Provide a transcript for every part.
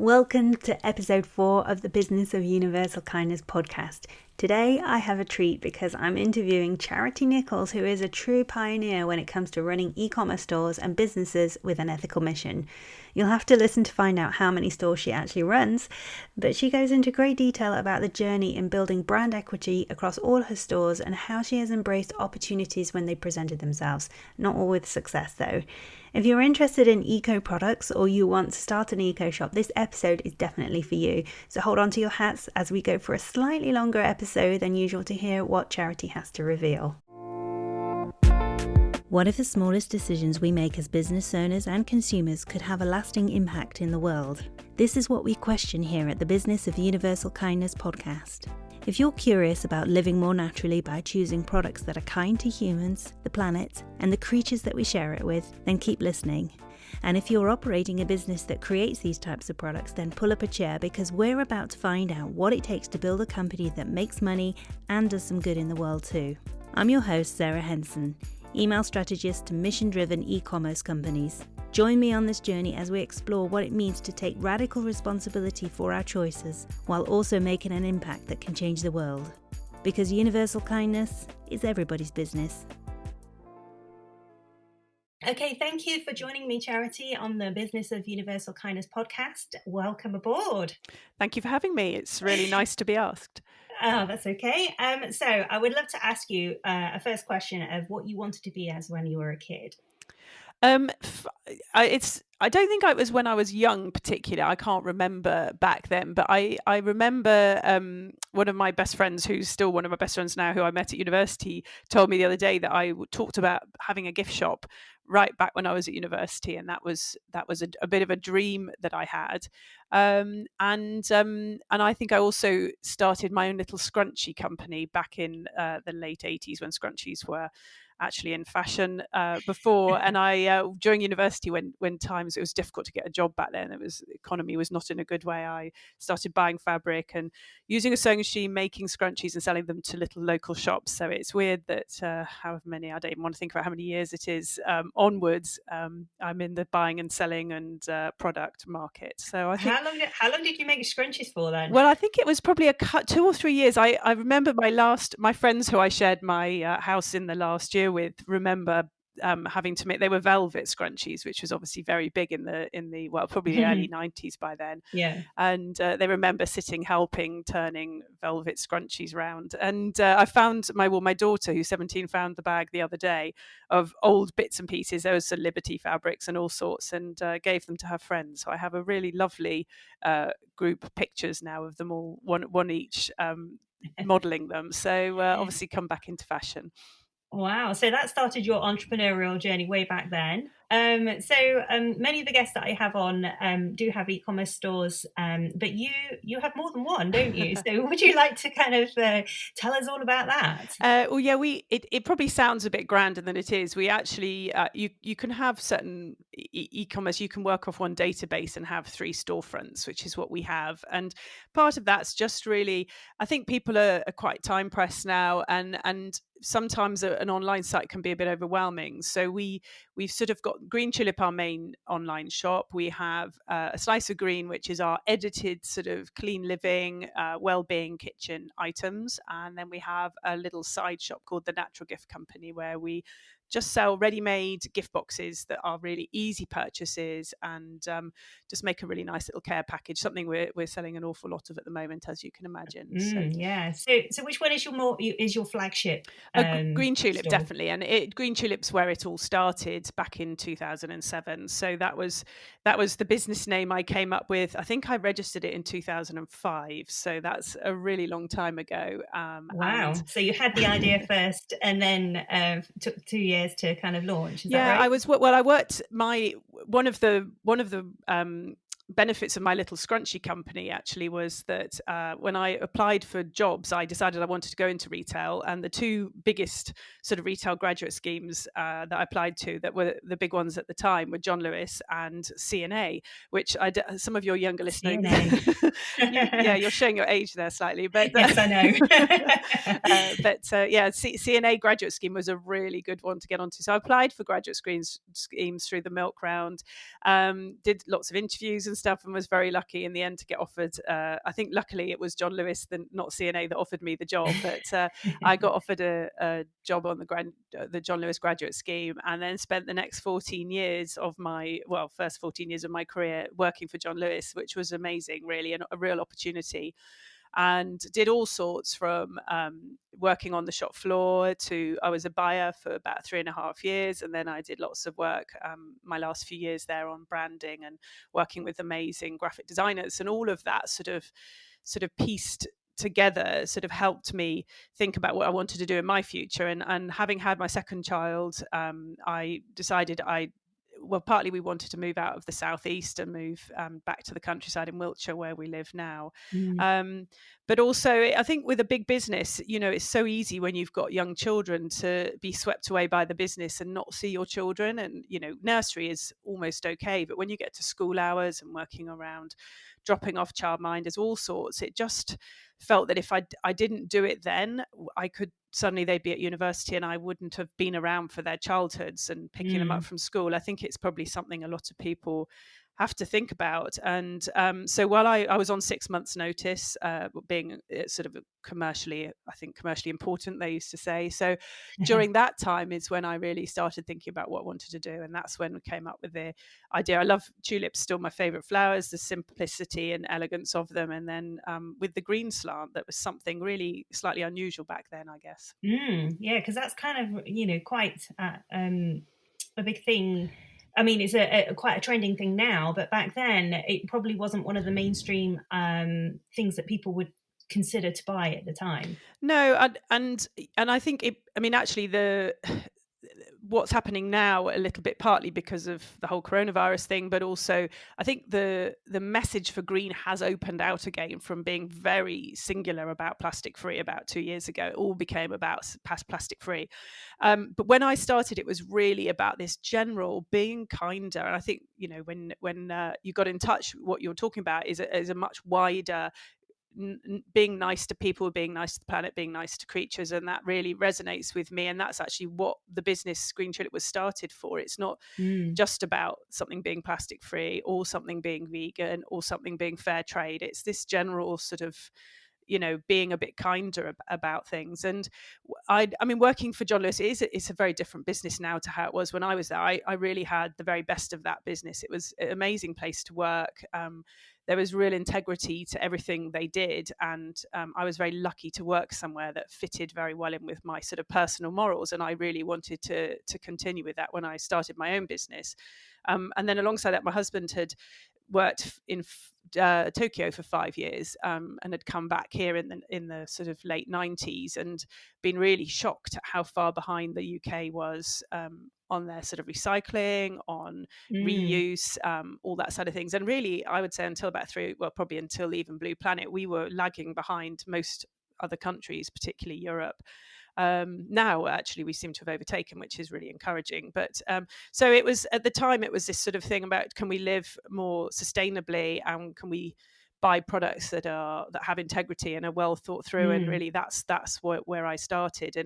Welcome to episode 4 of the Business of Universal Kindness podcast. Today I have a treat because I'm interviewing Charity Nichols, who is a true pioneer when it comes to running e-commerce stores and businesses with an ethical mission. You'll have to listen to find out how many stores she actually runs, but she goes into great detail about the journey in building brand equity across all her stores and how she has embraced opportunities when they presented themselves. Not all with success though. If you're interested in eco products or you want to start an eco shop, this episode is definitely for you. So hold on to your hats as we go for a slightly longer episode than usual to hear what Charity has to reveal. What if the smallest decisions we make as business owners and consumers could have a lasting impact in the world? This is what we question here at the Business of Universal Kindness podcast. If you're curious about living more naturally by choosing products that are kind to humans, the planet, and the creatures that we share it with, then keep listening. And if you're operating a business that creates these types of products, then pull up a chair because we're about to find out what it takes to build a company that makes money and does some good in the world too. I'm your host, Sarah Henson, email strategist to mission-driven e-commerce companies. Join me on this journey as we explore what it means to take radical responsibility for our choices while also making an impact that can change the world. Because universal kindness is everybody's business. Okay, thank you for joining me, Charity, on the Business of Universal Kindness podcast. Welcome aboard. Thank you for having me. It's really nice to be asked. Oh, that's okay. So I would love to ask you a first question of what you wanted to be as when you were a kid. I don't think it was when I was young, particularly. I can't remember back then, but I remember one of my best friends, who's still one of my best friends now, who I met at university, told me the other day that I talked about having a gift shop right back when I was at university, and that was a bit of a dream that I had. And I think I also started my own little scrunchie company back in the late 80s when scrunchies were actually in fashion before. And I during university, when times it was difficult to get a job back then, economy was not in a good way, I started buying fabric and using a sewing machine, making scrunchies and selling them to little local shops. So it's weird that however many, I don't even want to think about how many years it is onwards, I'm in the buying and selling and product market. So I think how long did you make scrunchies for then? Well, I think it was probably 2 or 3 years. I remember my friends who I shared my house in the last year with remember having to make, they were velvet scrunchies, which was obviously very big in the well, probably the early 90s by then. Yeah. And they remember helping turning velvet scrunchies round. And I found my daughter, who's 17, found the bag the other day of old bits and pieces. There was some Liberty fabrics and all sorts, and gave them to her friends. So I have a really lovely group of pictures now of them all, one each, modelling them. So obviously come back into fashion. Wow. So that started your entrepreneurial journey way back then. So many of the guests that I have on do have e-commerce stores, but you have more than one, don't you? So would you like to kind of tell us all about that? Well, yeah, it probably sounds a bit grander than it is. We actually, you can have certain e-commerce, you can work off one database and have 3 storefronts, which is what we have. And part of that's just really, I think people are quite time pressed now, and sometimes an online site can be a bit overwhelming. So we've sort of got Green Tulip, our main online shop. We have a Slice of Green, which is our edited sort of clean living, well-being kitchen items. And then we have a little side shop called the Natural Gift Company, where we just sell ready-made gift boxes that are really easy purchases and just make a really nice little care package, something we're selling an awful lot of at the moment, as you can imagine. Yeah. So which one is your flagship? Green Tulip, store? definitely. And Green Tulip's where it all started back in 2007. So that was the business name I came up with. I think I registered it in 2005. So that's a really long time ago. Wow. So you had the idea first and then took 2 years to kind of launch. Is that right? I worked one of the benefits of my little scrunchy company actually was that when I applied for jobs, I decided I wanted to go into retail, and the 2 biggest sort of retail graduate schemes that I applied to that were the big ones at the time were John Lewis and CNA, which some of your younger listeners, you're showing your age there slightly, but yes, I know. CNA graduate scheme was a really good one to get onto. So I applied for graduate schemes through the milk round, did lots of interviews and stuff, and was very lucky in the end to get offered. I think luckily it was John Lewis, not CNA, that offered me the job, but I got offered a job on the John Lewis graduate scheme, and then spent the next 14 years of first 14 years of my career working for John Lewis, which was amazing, really, and a real opportunity. And did all sorts from working on the shop floor to I was a buyer for about 3.5 years. And then I did lots of work my last few years there on branding and working with amazing graphic designers. And all of that sort of pieced together sort of helped me think about what I wanted to do in my future. And having had my second child, I decided partly we wanted to move out of the southeast and move back to the countryside in Wiltshire, where we live now. But also, I think with a big business, it's so easy when you've got young children to be swept away by the business and not see your children. And, nursery is almost okay. But when you get to school hours and working around dropping off childminders, all sorts, it just felt that if I didn't do it then, I could suddenly they'd be at university and I wouldn't have been around for their childhoods and picking them up from school. I think it's probably something a lot of people have to think about. And so while I was on 6 months notice, being sort of commercially important, they used to say. So during that time is when I really started thinking about what I wanted to do. And that's when we came up with the idea. I love tulips, still my favorite flowers, the simplicity and elegance of them. And then with the green slant, that was something really slightly unusual back then, I guess. Yeah, because that's kind of, quite a big thing. I mean, it's quite a trending thing now, but back then it probably wasn't one of the mainstream things that people would consider to buy at the time. No, and I think actually what's happening now a little bit partly because of the whole coronavirus thing, but also I think the message for green has opened out again from being very singular about plastic free about 2 years ago. It all became about plastic free. But when I started, it was really about this general being kinder. And I think, when you got in touch, what you're talking about is a much wider being nice to people, being nice to the planet, being nice to creatures, and that really resonates with me. And that's actually what the business Green Tulip was started for. It's not just about something being plastic free or something being vegan or something being fair trade. It's this general sort of being a bit kinder about things. And I mean, working for John Lewis it's a very different business now to how it was when I was there. I really had the very best of that business. It was an amazing place to work. There was real integrity to everything they did, and I was very lucky to work somewhere that fitted very well in with my sort of personal morals, and I really wanted to continue with that when I started my own business. And then alongside that, my husband had worked in Tokyo for 5 years and had come back here in the sort of late 90s and been really shocked at how far behind the UK was on their sort of recycling, on reuse, all that side of things. And really, I would say probably until even Blue Planet, we were lagging behind most other countries, particularly Europe. Now actually we seem to have overtaken, which is really encouraging. But so it was at the time, it was this sort of thing about, can we live more sustainably and can we buy products that have integrity and are well thought through. And really that's where I started.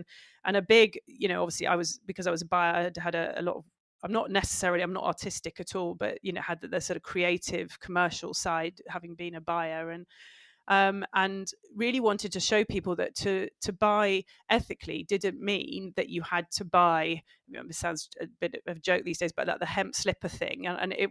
And a big, obviously because I was a buyer, I had a lot of, I'm not artistic at all, but had the sort of creative commercial side, having been a buyer. And really wanted to show people that to buy ethically didn't mean that you had to buy, it sounds a bit of a joke these days, but like the hemp slipper thing. And it,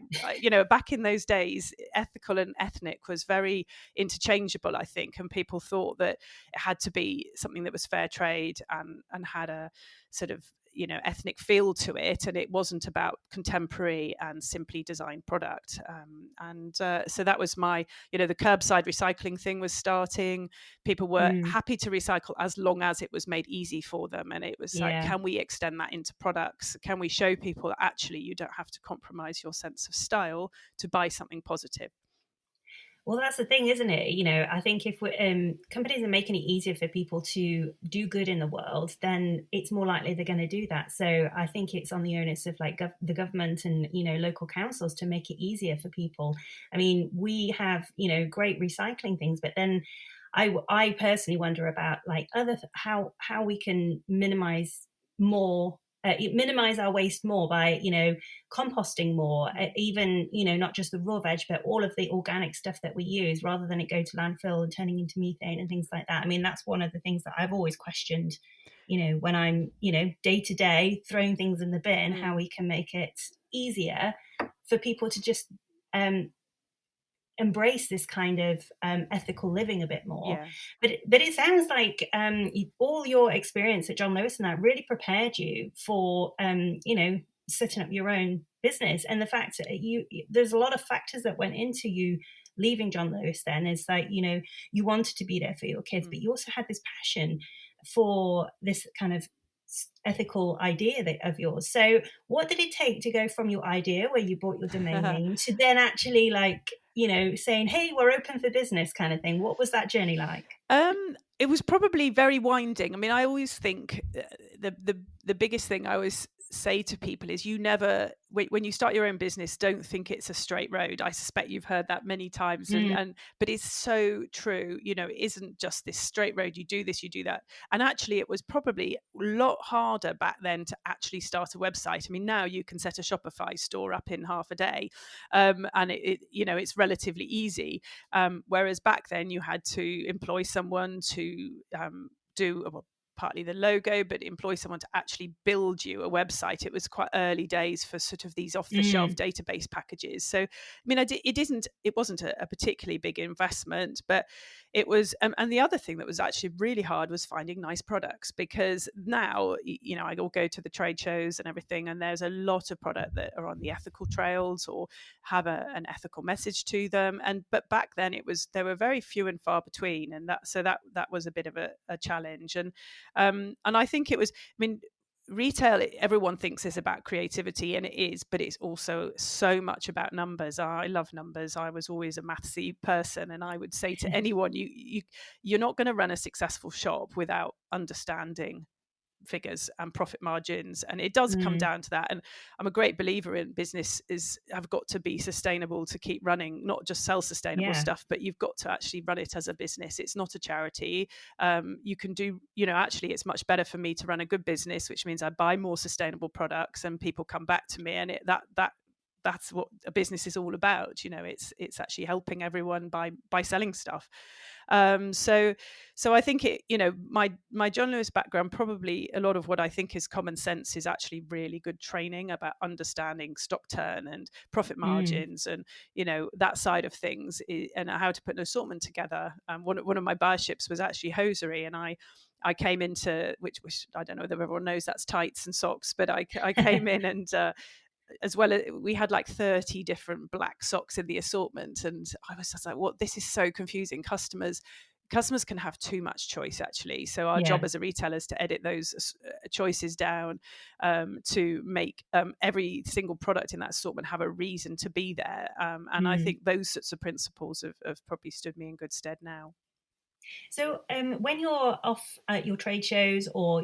back in those days, ethical and ethnic was very interchangeable, I think. And people thought that it had to be something that was fair trade and had a sort of, ethnic feel to it, and it wasn't about contemporary and simply designed product. So that was my, the curbside recycling thing was starting. People were happy to recycle as long as it was made easy for them, and it was like, can we extend that into products? Can we show people that actually you don't have to compromise your sense of style to buy something positive? Well, that's the thing, isn't it? I think if companies are making it easier for people to do good in the world, then it's more likely they're going to do that. So I think it's on the onus of like the government and, local councils to make it easier for people. I mean, we have, great recycling things, but then I personally wonder about like how we can minimize more minimize our waste more by, composting more, even, not just the raw veg, but all of the organic stuff that we use, rather than it go to landfill and turning into methane and things like that. I mean, that's one of the things that I've always questioned, when I'm, day to day throwing things in the bin, how we can make it easier for people to just embrace this kind of ethical living a bit more. Yeah. But it sounds like all your experience at John Lewis and that really prepared you for setting up your own business. And the fact that there's a lot of factors that went into you leaving John Lewis then, is like, you wanted to be there for your kids, but you also had this passion for this kind of ethical idea of yours. So what did it take to go from your idea where you bought your domain name to then actually saying, hey, we're open for business kind of thing? What was that journey like? It was probably very winding. I mean, I always think the biggest thing I always say to people is, you never, when you start your own business, don't think it's a straight road. I suspect you've heard that many times, but it's so true. It isn't just this straight road. You do this, you do that. And actually, it was probably a lot harder back then to actually start a website. I mean, now you can set a Shopify store up in half a day, and it's relatively easy. Whereas back then you had to employ someone to do partly the logo, but employ someone to actually build you a website. It was quite early days for sort of these off-the-shelf database packages. So, I mean, it wasn't a particularly big investment, but it was. And the other thing that was actually really hard was finding nice products, because now, I will go to the trade shows and everything, and there's a lot of product that are on the ethical trails or have an ethical message to them. But back then there were very few and far between, and that was a bit of a challenge. And I think it was, I mean, retail, everyone thinks is about creativity, and it is, but it's also so much about numbers. I love numbers. I was always a mathsy person, and I would say to anyone, you're not going to run a successful shop without understanding figures and profit margins, and it does come down to that. And I'm a great believer in business have got to be sustainable to keep running, not just sell sustainable stuff, but you've got to actually run it as a business. It's not a charity. You can do, actually it's much better for me to run a good business, which means I buy more sustainable products and people come back to me, and that's what a business is all about. It's actually helping everyone by selling stuff. So I think my John Lewis background, probably a lot of what I think is common sense, is actually really good training about understanding stock turn and profit margins, and that side of things, and how to put an assortment together. One of my buyerships was actually hosiery, and I came into which I don't know whether everyone knows that's tights and socks, but I came in and as well as we had like 30 different black socks in the assortment, and I was just like, what, this is so confusing. Customers can have too much choice, actually. So our job as a retailer is to edit those choices down, to make every single product in that assortment have a reason to be there. And I think those sorts of principles have probably stood me in good stead now. So when you're off at your trade shows, or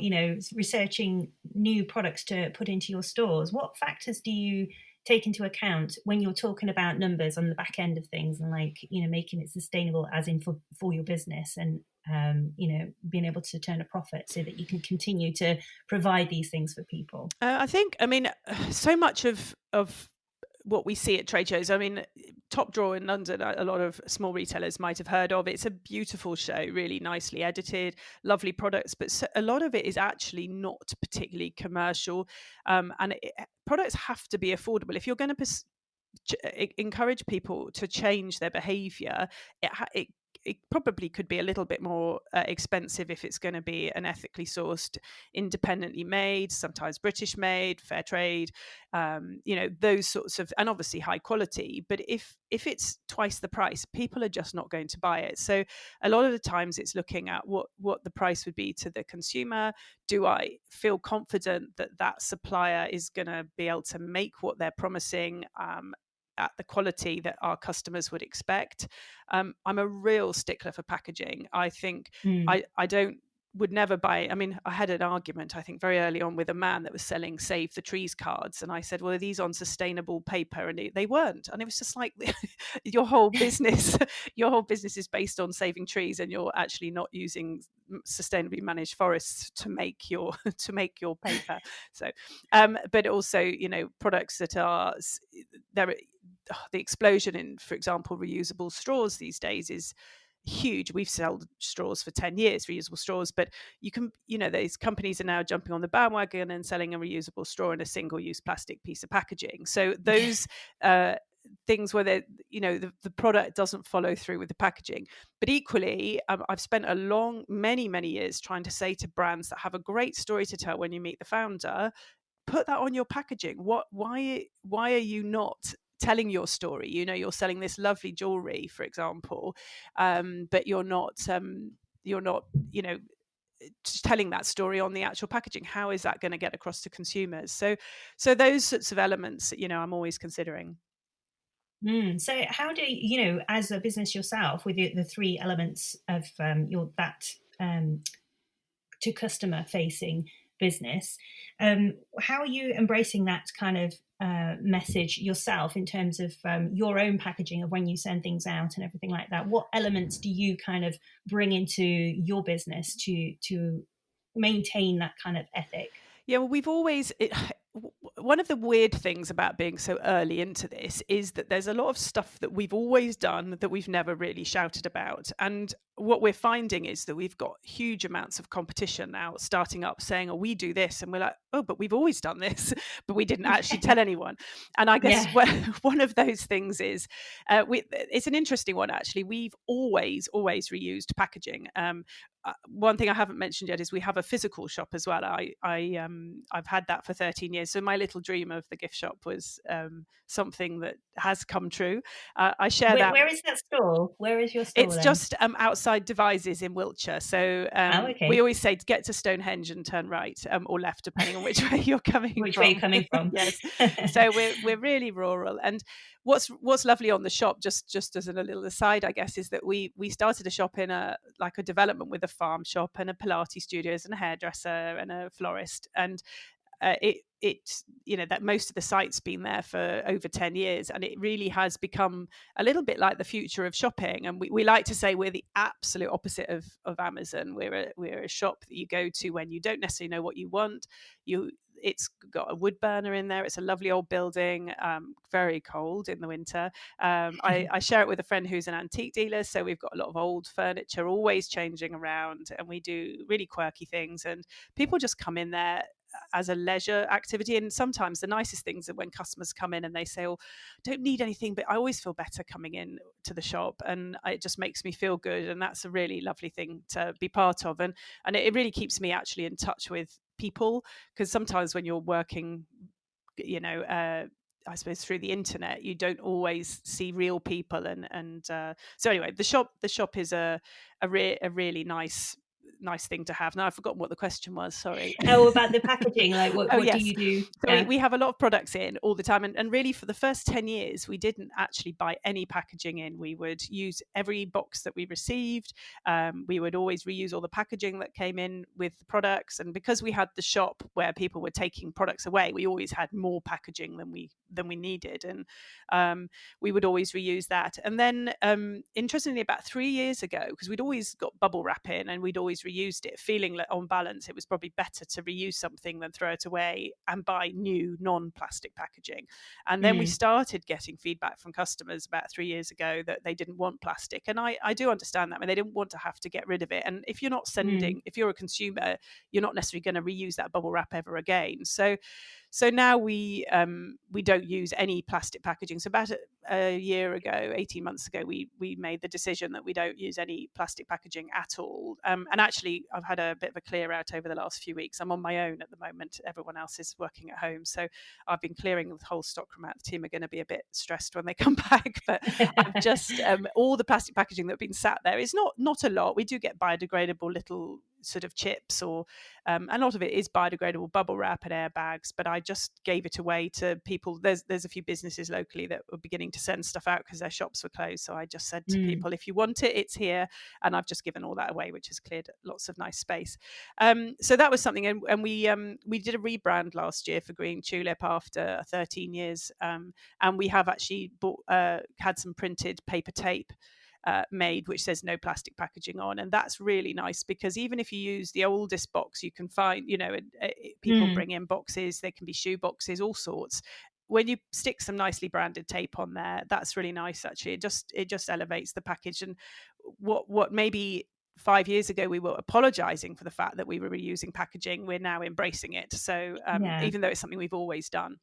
researching new products to put into your stores, what factors do you take into account when you're talking about numbers on the back end of things, and making it sustainable, as in for your business, and being able to turn a profit so that you can continue to provide these things for people? I think, so much of what we see at trade shows, Top Drawer in London, a lot of small retailers might have heard of. It's a beautiful show, really nicely edited, lovely products, but a lot of it is actually not particularly commercial, and products have to be affordable. If you're going to encourage people to change their behavior, it probably could be a little bit more expensive if it's going to be an ethically sourced, independently made, sometimes British made, fair trade, those sorts of, and obviously high quality. But if it's twice the price, people are just not going to buy it. So a lot of the times it's looking at what the price would be to the consumer. Do I feel confident that that supplier is going to be able to make what they're promising, at the quality that our customers would expect? I'm a real stickler for packaging. I think I don't would never buy. I mean, I had an argument, I think, very early on with a man that was selling Save the Trees cards. And I said, well, are these on sustainable paper? And they weren't. And it was just like, your whole business, your whole business is based on saving trees, and you're actually not using sustainably managed forests to make your to make your paper. So, but also, you know, products that are there. The explosion in, for example, reusable straws these days is huge. We've sold straws for 10 years, reusable straws, but you can, you know, these companies are now jumping on the bandwagon and selling a reusable straw in a single-use plastic piece of packaging. So those things where they, you know, the product doesn't follow through with the packaging. But equally, I've spent many years trying to say to brands that have a great story to tell when you meet the founder, put that on your packaging. Why are you not telling your story? You know, you're selling this lovely jewelry, for example, but you're not, you know, telling that story on the actual packaging. How is that going to get across to consumers? So those sorts of elements, you know, I'm always considering. So how do you know, as a business yourself, with the three elements of your that to customer facing business, how are you embracing that kind of message yourself in terms of your own packaging of when you send things out and everything like that? What elements do you kind of bring into your business to maintain that kind of ethic? Yeah, well, we've always one of the weird things about being so early into this is that there's a lot of stuff that we've always done that we've never really shouted about. And what we're finding is that we've got huge amounts of competition now starting up saying, oh, we do this. And we're like, oh, but we've always done this, but we didn't actually tell anyone. And I guess Yeah. one of those things is, it's an interesting one, actually. We've always reused packaging. One thing I haven't mentioned yet is we have a physical shop as well. I've had that for 13 years. So my little dream of the gift shop was something that has come true. I share that. Where is that store? Where is your store It's then? just outside Devizes in Wiltshire. So Oh, we okay. always say to get to Stonehenge and turn right, or left, depending on which way you're coming Which way from. you're coming from? Yes. So we're really rural. And what's lovely on the shop, just as a little aside, I guess, is that we started a shop in a development with a farm shop and a Pilates studios and a hairdresser and a florist. And it you know, that most of the site's been there for over 10 years, and it really has become a little bit like the future of shopping. And we like to say we're the absolute opposite of Amazon. We're a shop that you go to when you don't necessarily know what you want. It's got a wood burner in there. It's a lovely old building, very cold in the winter. I share it with a friend who's an antique dealer, so we've got a lot of old furniture always changing around, and we do really quirky things, and people just come in there as a leisure activity. And sometimes the nicest things are when customers come in and they say, oh, don't need anything, but I always feel better coming in to the shop, and it just makes me feel good. And that's a really lovely thing to be part of. And it really keeps me actually in touch with people, because sometimes when you're working, you know, I suppose through the internet, you don't always see real people. And so anyway, the shop is a really nice thing to have. Now I've forgotten what the question was. Sorry. Oh, about the packaging, like Oh what do yes. you do? So Yeah. we have a lot of products in all the time, and really for the first 10 years we didn't actually buy any packaging in. We would use every box that we received. We would always reuse all the packaging that came in with the products, and because we had the shop where people were taking products away, we always had more packaging than we needed, and we would always reuse that. And then interestingly, about 3 years ago, because we'd always got bubble wrap in and we'd always reused it, feeling like on balance it was probably better to reuse something than throw it away and buy new non-plastic packaging. And then we started getting feedback from customers about 3 years ago that they didn't want plastic, and I do understand that. I mean, they didn't want to have to get rid of it, and if you're not sending, if you're a consumer, you're not necessarily going to reuse that bubble wrap ever again. So now we don't use any plastic packaging. So about a year ago, 18 months ago, we made the decision that we don't use any plastic packaging at all. And actually, I've had a bit of a clear out over the last few weeks. I'm on my own at the moment. Everyone else is working at home. So I've been clearing the whole stockroom out. The team are going to be a bit stressed when they come back. But I've just, all the plastic packaging that's been sat there is not a lot. We do get biodegradable little sort of chips, or a lot of it is biodegradable bubble wrap and airbags, but I just gave it away to people. There's a few businesses locally that were beginning to send stuff out because their shops were closed, so I just said to people, if you want it, it's here, and I've just given all that away, which has cleared lots of nice space. So that was something, and we did a rebrand last year for Green Tulip after 13 years, and we have actually had some printed paper tape made which says no plastic packaging on, and that's really nice, because even if you use the oldest box you can find, people bring in boxes, they can be shoe boxes, all sorts. When you stick some nicely branded tape on there, that's really nice. Actually, it just elevates the package. And what maybe 5 years ago we were apologizing for the fact that we were reusing packaging, we're now embracing it. So even though it's something we've always done.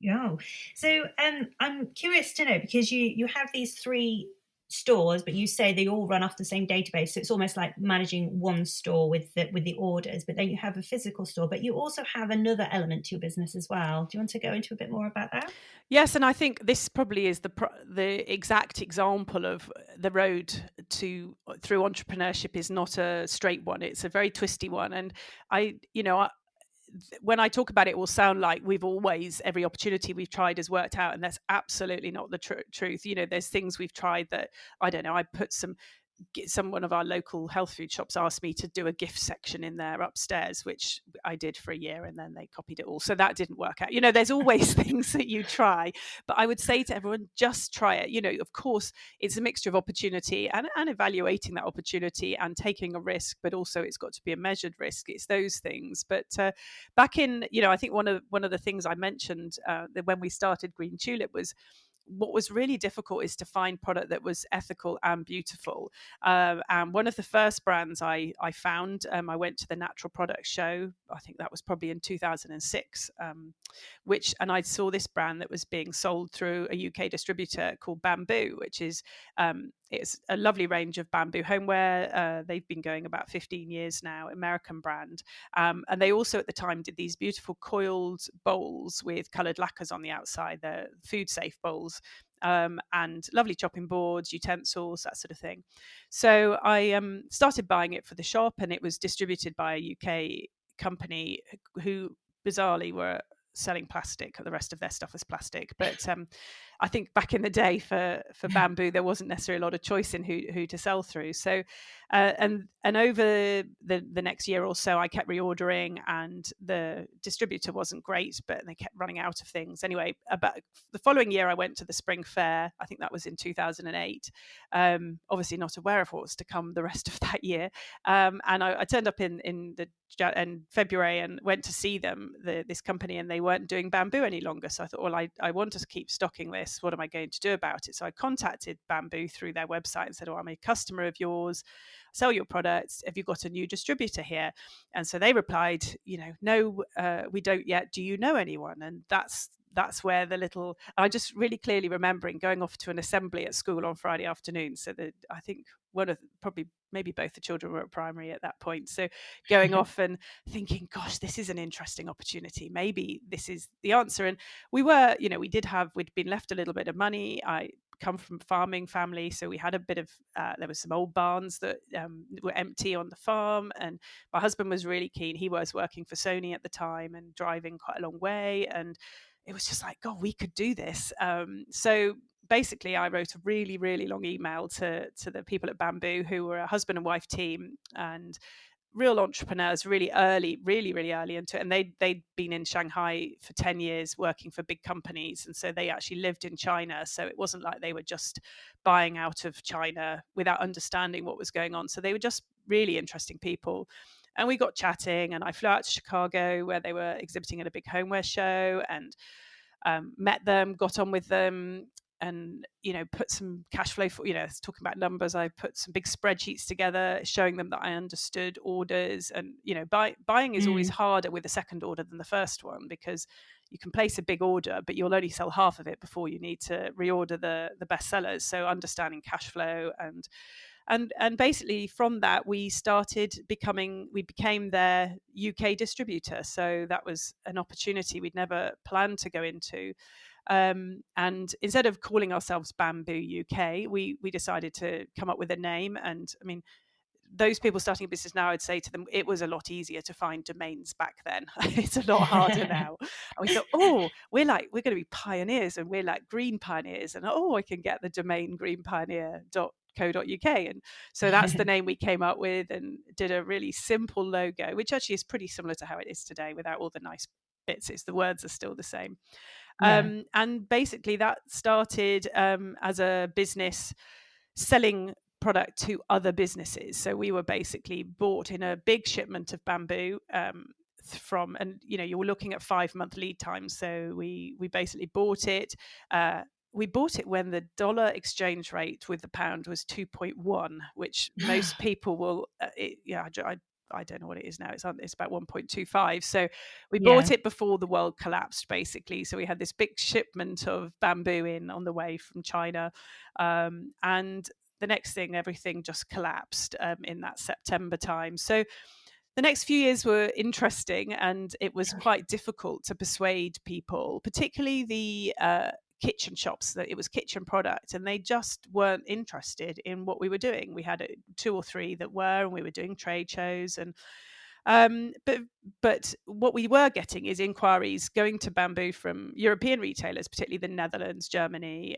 Yeah. So I'm curious to know, because you have these 3 stores, but you say they all run off the same database, so it's almost like managing one store with the orders, but then you have a physical store, but you also have another element to your business as well. Do you want to go into a bit more about that? Yes, and I think this probably is the exact example of the road through entrepreneurship is not a straight one. It's a very twisty one. And when I talk about it, it will sound like every opportunity we've tried has worked out, and that's absolutely not the truth. There's things we've tried that, I don't know, I put one of our local health food shops asked me to do a gift section in there upstairs, which I did for a year, and then they copied it all. So that didn't work out. There's always things that you try, but I would say to everyone, just try it. Of course, it's a mixture of opportunity and evaluating that opportunity and taking a risk, but also it's got to be a measured risk. It's those things. But back in, I think one of the things I mentioned that when we started Green Tulip was, what was really difficult is to find product that was ethical and beautiful. And one of the first brands I found, I went to the Natural Products Show, I think that was probably in 2006, and I saw this brand that was being sold through a UK distributor called Bamboo, which is it's a lovely range of bamboo homeware. They've been going about 15 years now, American brand. And they also at the time did these beautiful coiled bowls with coloured lacquers on the outside. They're food safe bowls. And lovely chopping boards, utensils, that sort of thing. So I started buying it for the shop, and it was distributed by a UK company who bizarrely were selling plastic. The rest of their stuff was plastic, but I think back in the day for Bamboo there wasn't necessarily a lot of choice in who to sell through. So and over the next year or so I kept reordering, and the distributor wasn't great, but they kept running out of things. Anyway, about the following year I went to the spring fair. I think that was in 2008. Obviously not aware of what was to come the rest of that year, and I turned up in February and went to see them, this company, and they weren't doing bamboo any longer. So I thought, well, I want to keep stocking this. What am I going to do about it? So I contacted Bamboo through their website and said, I'm a customer of yours, sell your products. Have you got a new distributor here? And so they replied, no, we don't yet. Do you know anyone? And that's where I just really clearly remembering going off to an assembly at school on Friday afternoon. So that I think maybe both the children were at primary at that point. So going off and thinking, gosh, this is an interesting opportunity. Maybe this is the answer. And we'd been left a little bit of money. I come from a farming family, so we had a bit of there was some old barns that were empty on the farm, and my husband was really keen. He was working for Sony at the time and driving quite a long way, and it was just like, God, we could do this. So basically I wrote a really, really long email to the people at Bamboo, who were a husband and wife team and real entrepreneurs, really early into it. And they'd been in Shanghai for 10 years working for big companies. And so they actually lived in China. So it wasn't like they were just buying out of China without understanding what was going on. So they were just really interesting people. And we got chatting, and I flew out to Chicago where they were exhibiting at a big homeware show, and met them, got on with them, and put some cash flow for, talking about numbers, I put some big spreadsheets together showing them that I understood orders. And buying is always harder with a second order than the first one, because you can place a big order but you'll only sell half of it before you need to reorder the best sellers. So understanding cash flow and basically from that we became their UK distributor. So that was an opportunity we'd never planned to go into. And instead of calling ourselves Bamboo UK, we decided to come up with a name. And I mean, those people starting a business now, I'd say to them, it was a lot easier to find domains back then. It's a lot harder now. And we thought, we're going to be pioneers, and we're like green pioneers, and I can get the domain greenpioneer.co.uk. And so that's the name we came up with, and did a really simple logo, which actually is pretty similar to how it is today without all the nice bits. The words are still the same. And basically that started as a business selling product to other businesses. So we were basically bought in a big shipment of bamboo from, and you were looking at 5-month lead times. So we basically bought it. We bought it when the dollar exchange rate with the pound was 2.1, which most people will. I don't know what it is now. It's about 1.25. So we bought it before the world collapsed, basically. So we had this big shipment of bamboo in on the way from China, and the next thing, everything just collapsed in that September time. So the next few years were interesting, and it was quite difficult to persuade people, particularly the kitchen shops, that it was kitchen product, and they just weren't interested in what we were doing. We had 2 or 3 that were, and we were doing trade shows, and but what we were getting is inquiries going to bamboo from European retailers, particularly the Netherlands, Germany,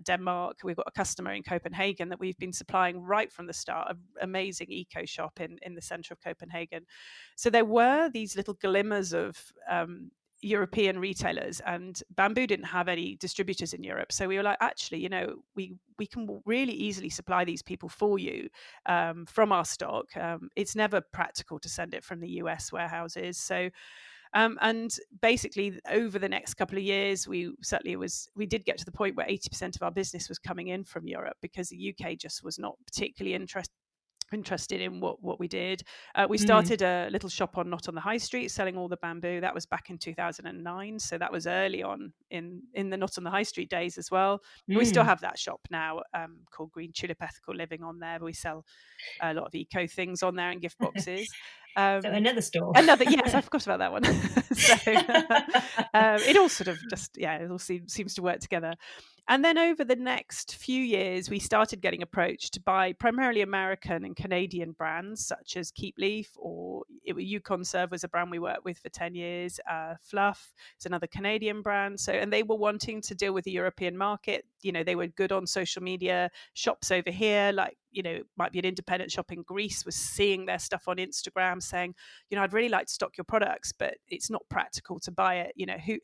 Denmark. We've got a customer in Copenhagen that we've been supplying right from the start, an amazing eco shop in the centre of Copenhagen. So there were these little glimmers of European retailers, and bamboo didn't have any distributors in Europe. So we were like, actually, we can really easily supply these people for you from our stock. It's never practical to send it from the US warehouses. So and basically over the next couple of years, we did get to the point where 80% of our business was coming in from Europe, because the UK just was not particularly interested in what we did. We started a little shop not on the high street, selling all the bamboo. That was back in 2009, so that was early on in the not on the high street days as well. We still have that shop now, called Green Tulip Ethical Living on there. We sell a lot of eco things on there and gift boxes. So another store. Yes, I forgot about that one. So it all sort of just, it all seems to work together. And then over the next few years, we started getting approached by primarily American and Canadian brands, such as Keep Leaf, or Yukon Serve was a brand we worked with for 10 years. Fluff is another Canadian brand. And they were wanting to deal with the European market. They were good on social media. Shops over here, like, might be an independent shop in Greece, was seeing their stuff on Instagram saying, I'd really like to stock your products, but it's not practical to buy it.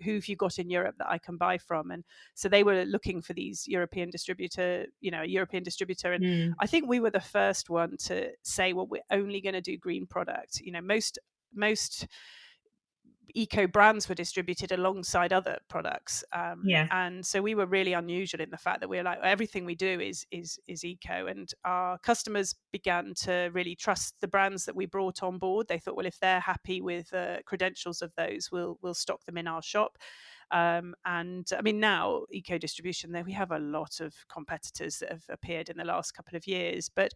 Who have you got in Europe that I can buy from? And so they were looking for these European distributor. And I think we were the first one to say, well, we're only going to do green product. Most eco brands were distributed alongside other products, and so we were really unusual in the fact that we were like, everything we do is eco, and our customers began to really trust the brands that we brought on board. They thought, well, if they're happy with credentials of those, we'll stock them in our shop. And I mean, now eco distribution, there we have a lot of competitors that have appeared in the last couple of years, but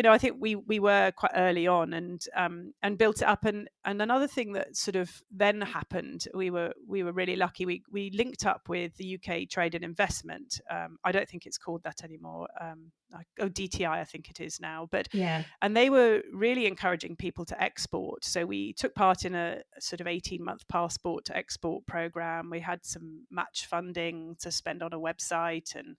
I think we were quite early on and built it up. And another thing that sort of then happened, we were really lucky. We linked up with the UK Trade and Investment. I don't think it's called that anymore. DTI, I think it is now. But and they were really encouraging people to export. So we took part in a sort of 18-month passport to export program. We had some match funding to spend on a website, and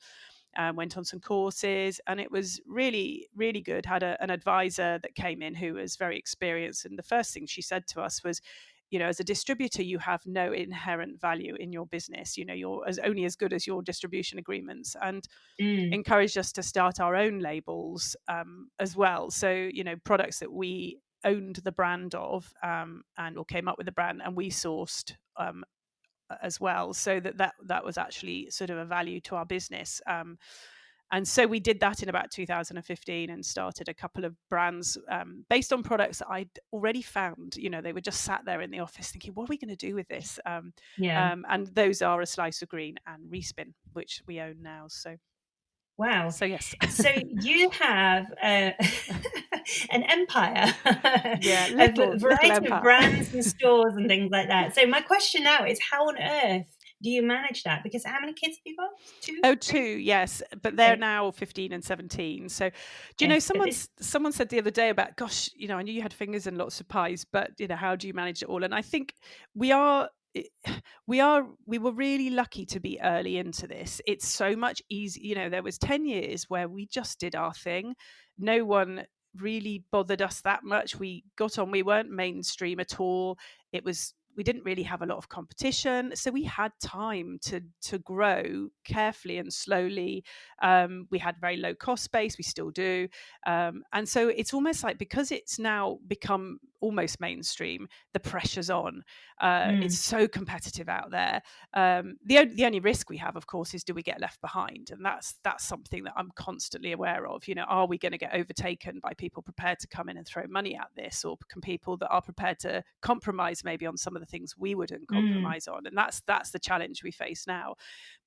went on some courses, and it was really, really good. Had an advisor that came in who was very experienced, and the first thing she said to us was, as a distributor, you have no inherent value in your business. You're only as good as your distribution agreements, and encouraged us to start our own labels as well. So, products that we owned the brand of, or came up with the brand, and we sourced as well, so that was actually sort of a value to our business. And so we did that in about 2015 and started a couple of brands based on products that I'd already found. They were just sat there in the office thinking, what are we going to do with this? And those are A Slice of Green and Respin, which we own now. So wow. So yes. So you have an empire, a variety of brands and stores and things like that. So my question now is, how on earth do you manage that? Because how many kids have you got? Two? Oh, Three? two, yes, but they're Okay. now 15 and 17. So, do you know, Yes, but someone said the other day about, gosh, I knew you had fingers and lots of pies, but how do you manage it all? And I think we are. We were really lucky to be early into this. It's so much easier. There was 10 years where we just did our thing. No one really bothered us that much. We got on. We weren't mainstream at all. We didn't really have a lot of competition, so we had time to grow carefully and slowly. We had very low cost base, we still do, and so it's almost like, because it's now become almost mainstream, the pressure's on. It's so competitive out there. The only risk we have, of course, is, do we get left behind? And that's something that I'm constantly aware of. Are we going to get overtaken by people prepared to come in and throw money at this, or can people that are prepared to compromise maybe on some of the things we wouldn't compromise on? And that's the challenge we face now.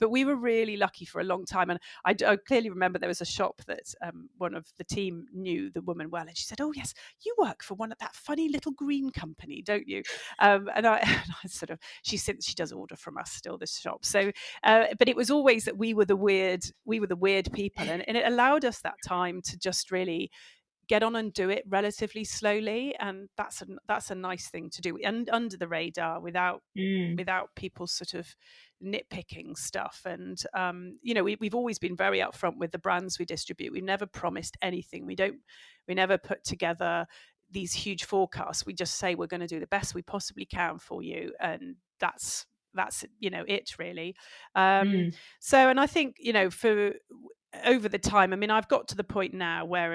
But we were really lucky for a long time, and I clearly remember there was a shop that one of the team knew the woman well, and she said, "Oh yes, you work for one of that funny little green company, don't you?" And I sort of, she said she does order from us still, this shop. So, but it was always that we were the weird people, and it allowed us that time to just really get on and do it relatively slowly, and that's a nice thing to do, and under the radar, without people sort of nitpicking stuff. And we've always been very upfront with the brands we distribute. We've never promised anything. We never put together these huge forecasts. We just say we're going to do the best we possibly can for you, and that's it really. So, and I think for over the time, I mean, I've got to the point now where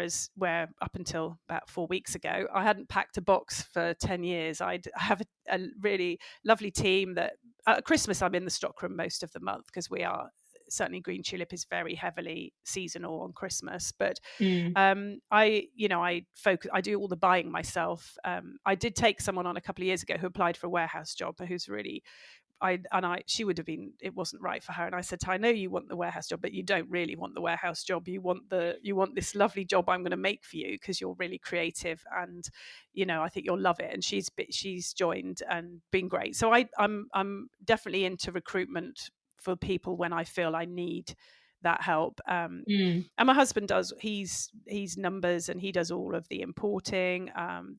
up until about 4 weeks ago, I hadn't packed a box for 10 years. I have a really lovely team that at Christmas I'm in the stockroom most of the month, because we are certainly, Green Tulip is very heavily seasonal on Christmas. But I focus. I do all the buying myself. I did take someone on a couple of years ago who applied for a warehouse job, who's really, she would have been, it wasn't right for her. And I said to her, I know you want the warehouse job, but you don't really want the warehouse job. You want this lovely job I'm going to make for you, because you're really creative, and I think you'll love it. And she's joined and been great. So I'm definitely into recruitment for people when I feel I need that help. And my husband he's numbers, and he does all of the importing,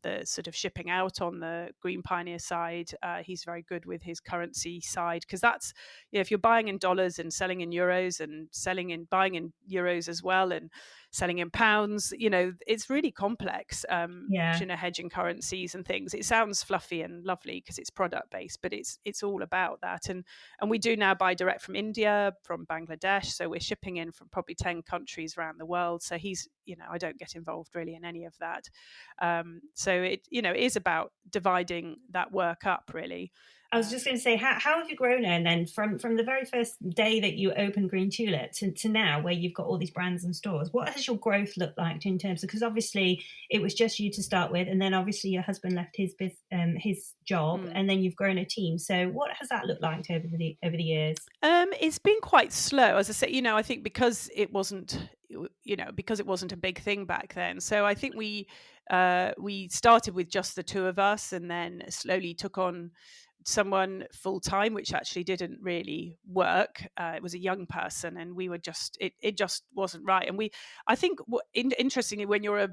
the sort of shipping out on the Green Pioneer side. He's very good with his currency side, because that's, if you're buying in dollars and selling in euros, and buying in euros as well, and selling in pounds, it's really complex. Hedging currencies and things. It sounds fluffy and lovely because it's product based, but it's all about that. And we do now buy direct from India, from Bangladesh, so we're shipping in from probably 10 countries around the world. So I don't get involved really in any of that. So it is about dividing that work up, really. I was just going to say, how have you grown then from the very first day that you opened Green Tulip to now, where you've got all these brands and stores? What has your growth looked like in terms of, because obviously it was just you to start with, and then obviously your husband left his job, and then you've grown a team. So what has that looked like over the years? It's been quite slow, as I say. I think because it wasn't a big thing back then. So I think we started with just the two of us, and then slowly took on someone full time, which actually didn't really work. It was a young person, and we were it just wasn't right. And I think interestingly, when you're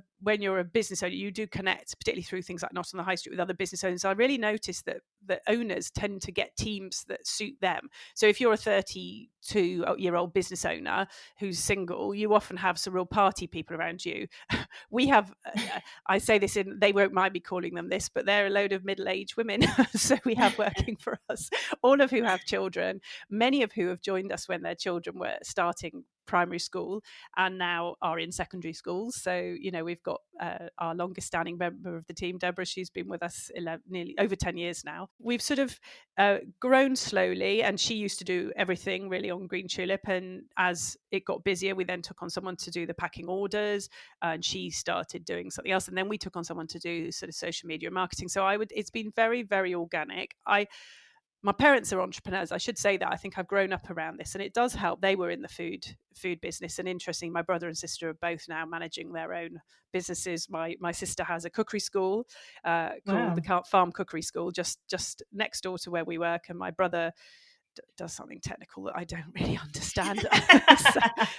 a business owner, you do connect, particularly through things like Not on the High Street, with other business owners. I really noticed that the owners tend to get teams that suit them. So if you're a 32-year-old business owner who's single, you often have some real party people around you. We have, I say this they won't mind me calling them this, but they're a load of middle-aged women. So we have working for us, all of who have children, many of who have joined us when their children were starting primary school and now are in secondary schools. So we've got our longest standing member of the team, Deborah. She's been with us nearly over 10 years now. We've sort of grown slowly, and she used to do everything really on Green Tulip, and as it got busier, we then took on someone to do the packing orders, and she started doing something else, and then we took on someone to do sort of social media marketing. So it's been very, very organic. My parents are entrepreneurs. I should say that. I think I've grown up around this, and it does help. They were in the food business, and interesting, my brother and sister are both now managing their own businesses. My sister has a cookery school called the Farm Cookery School, just next door to where we work, and my brother does something technical that I don't really understand.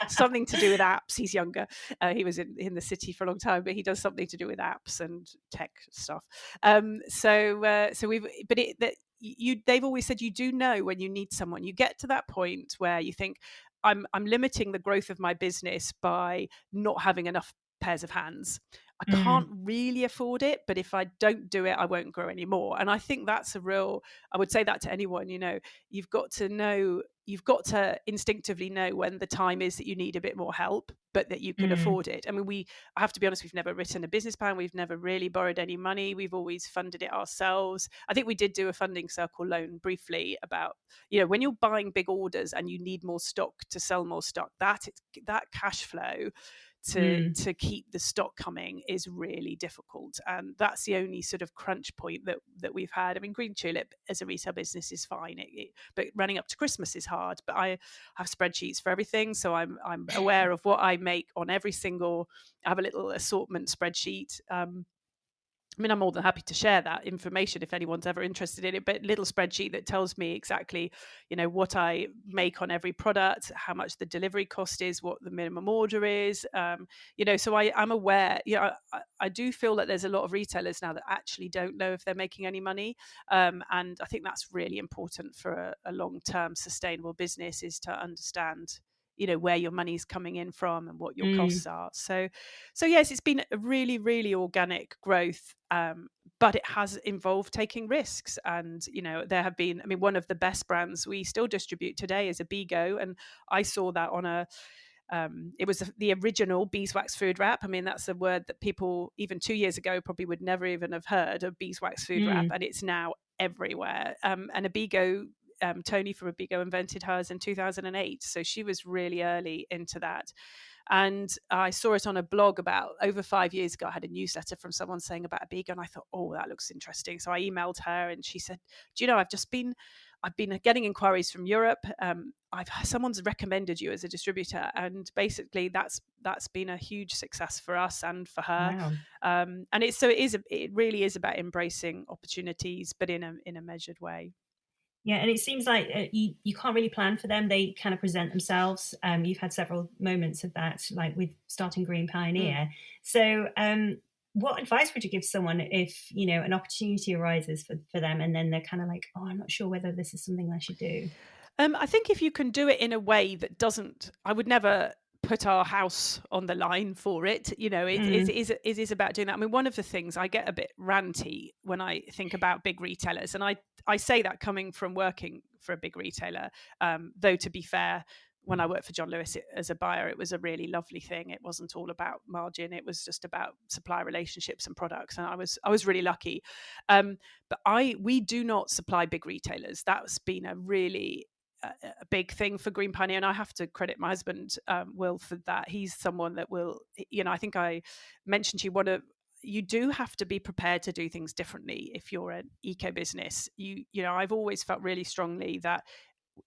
Something to do with apps. He's younger. He was in the city for a long time, but he does something to do with apps and tech stuff. They've always said you do know when you need someone. You get to that point where you think, I'm limiting the growth of my business by not having enough pairs of hands. I can't really afford it, but if I don't do it, I won't grow anymore. And I think that's I would say that to anyone, you've got to instinctively know when the time is that you need a bit more help, but that you can afford it. I mean, I have to be honest, we've never written a business plan. We've never really borrowed any money. We've always funded it ourselves. I think we did do a funding circle loan briefly about, when you're buying big orders and you need more stock to sell more stock, that cash flow to keep the stock coming is really difficult, and that's the only sort of crunch point that we've had. I mean, Green Tulip as a retail business is fine, but running up to Christmas is hard. But I have spreadsheets for everything, so I'm aware of what I make on every single. I have a little assortment spreadsheet. I mean, I'm more than happy to share that information if anyone's ever interested in it, but little spreadsheet that tells me exactly, what I make on every product, how much the delivery cost is, what the minimum order is, so I'm aware, I do feel that there's a lot of retailers now that actually don't know if they're making any money. And I think that's really important for a long-term sustainable business, is to understand where your money's coming in from and what your costs are. So yes, it's been a really, really organic growth, but it has involved taking risks. And there have been, I mean, one of the best brands we still distribute today is Abigo, and I saw that on it was the original beeswax food wrap. I mean, that's a word that people even 2 years ago probably would never even have heard of, beeswax food wrap, and it's now everywhere. And Abigo, Tony from Abigo invented hers in 2008. So she was really early into that. And I saw it on a blog about over 5 years ago. I had a newsletter from someone saying about Abigo, and I thought, oh, that looks interesting. So I emailed her, and she said, do you know, I've been getting inquiries from Europe. Someone's recommended you as a distributor, and basically that's been a huge success for us and for her. Wow. And it really is about embracing opportunities, but in a measured way. Yeah, and it seems like you can't really plan for them. They kind of present themselves. You've had several moments of that, like with starting Green Pioneer. So what advice would you give someone if, an opportunity arises for them, and then they're kind of like, oh, I'm not sure whether this is something I should do? I think if you can do it in a way that doesn't, I would never put our house on the line for it. It is about doing that. I mean, one of the things, I get a bit ranty when I think about big retailers, and I say that coming from working for a big retailer, though to be fair, when I worked for John Lewis as a buyer, it was a really lovely thing. It wasn't all about margin. It was just about supplier relationships and products. And I was really lucky. But we do not supply big retailers. That's been a really a big thing for Green Pioneer, and I have to credit my husband, Will, for that. He's someone that will, I think I mentioned to you, you do have to be prepared to do things differently if you're an eco business. I've always felt really strongly that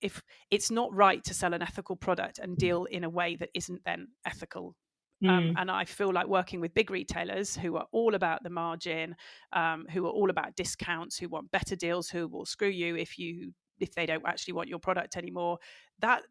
if it's not right to sell an ethical product and deal in a way that isn't then ethical. And I feel like working with big retailers who are all about the margin, who are all about discounts, who want better deals, who will screw you if they don't actually want your product anymore, that